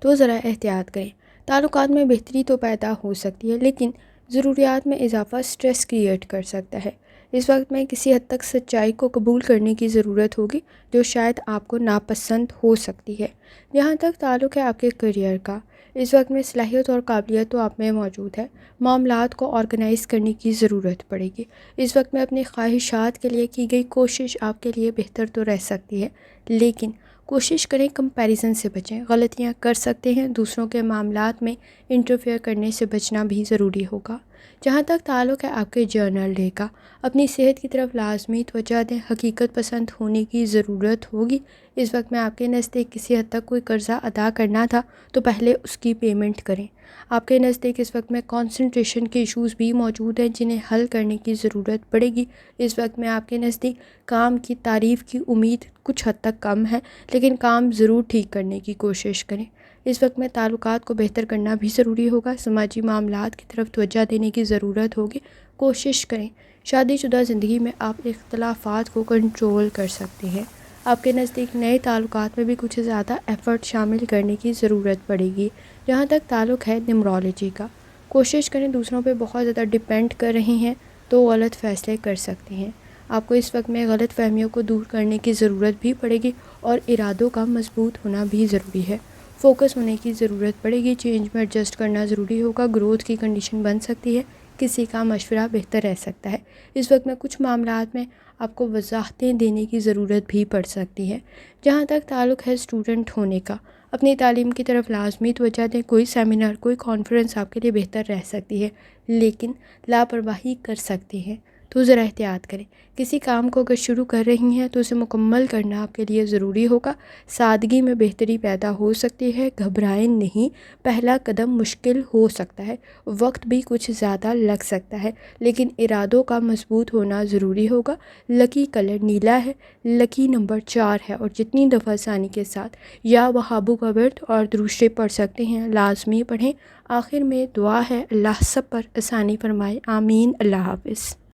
تو ذرا احتیاط کریں۔ تعلقات میں بہتری تو پیدا ہو سکتی ہے، لیکن ضروریات میں اضافہ سٹریس کریٹ کر سکتا ہے۔ اس وقت میں کسی حد تک سچائی کو قبول کرنے کی ضرورت ہوگی، جو شاید آپ کو ناپسند ہو سکتی ہے۔ جہاں تک تعلق ہے آپ کے کیریئر کا، اس وقت میں صلاحیت اور قابلیت تو آپ میں موجود ہے، معاملات کو آرگنائز کرنے کی ضرورت پڑے گی۔ اس وقت میں اپنی خواہشات کے لیے کی گئی کوشش آپ کے لیے بہتر تو رہ سکتی ہے، لیکن کوشش کریں کمپیریزن سے بچیں۔ غلطیاں کر سکتے ہیں، دوسروں کے معاملات میں انٹرفیئر کرنے سے بچنا بھی ضروری ہوگا۔ جہاں تک تعلق ہے آپ کے جرنل ڈے کا، اپنی صحت کی طرف لازمی توجہ دیں۔ حقیقت پسند ہونے کی ضرورت ہوگی۔ اس وقت میں آپ کے نزدیک کسی حد تک کوئی قرضہ ادا کرنا تھا تو پہلے اس کی پیمنٹ کریں۔ آپ کے نزدیک اس وقت میں کنسنٹریشن کے ایشوز بھی موجود ہیں جنہیں حل کرنے کی ضرورت پڑے گی۔ اس وقت میں آپ کے نزدیک کام کی تعریف کی امید کچھ حد تک کم ہے، لیکن کام ضرور ٹھیک کرنے کی کوشش کریں۔ اس وقت میں تعلقات کو بہتر کرنا بھی ضروری ہوگا۔ سماجی معاملات کی طرف توجہ دینے کی ضرورت ہوگی۔ کوشش کریں۔ شادی شدہ زندگی میں آپ اختلافات کو کنٹرول کر سکتے ہیں۔ آپ کے نزدیک نئے تعلقات میں بھی کچھ زیادہ ایفرٹ شامل کرنے کی ضرورت پڑے گی۔ جہاں تک تعلق ہے نیمرولوجی کا، کوشش کریں دوسروں پہ بہت زیادہ ڈیپینڈ کر رہی ہیں تو غلط فیصلے کر سکتے ہیں۔ آپ کو اس وقت میں غلط فہمیوں کو دور کرنے کی ضرورت بھی پڑے گی اور ارادوں کا مضبوط ہونا بھی ضروری ہے۔ فوکس ہونے کی ضرورت پڑے گی۔ چینج میں ایڈجسٹ کرنا ضروری ہوگا۔ گروتھ کی کنڈیشن بن سکتی ہے۔ کسی کا مشورہ بہتر رہ سکتا ہے۔ اس وقت میں کچھ معاملات میں آپ کو وضاحتیں دینے کی ضرورت بھی پڑ سکتی ہے۔ جہاں تک تعلق ہے اسٹوڈنٹ ہونے کا، اپنی تعلیم کی طرف لازمی توجہ دیں۔ کوئی سیمینار، کوئی کانفرنس آپ کے لیے بہتر رہ سکتی ہے، لیکن لاپرواہی کر سکتے ہیں تو ذرا احتیاط کریں۔ کسی کام کو اگر شروع کر رہی ہیں تو اسے مکمل کرنا آپ کے لیے ضروری ہوگا۔ سادگی میں بہتری پیدا ہو سکتی ہے۔ گھبرائیں نہیں، پہلا قدم مشکل ہو سکتا ہے، وقت بھی کچھ زیادہ لگ سکتا ہے، لیکن ارادوں کا مضبوط ہونا ضروری ہوگا۔ لکی کلر نیلا ہے، لکی نمبر 4 ہے، اور جتنی دفعہ ثانی کے ساتھ یا وہابو کا ورد اور درود شریف پڑھ سکتے ہیں لازمی پڑھیں۔ آخر میں دعا ہے، اللہ سب پر آسانی فرمائے، آمین۔ اللہ حافظ۔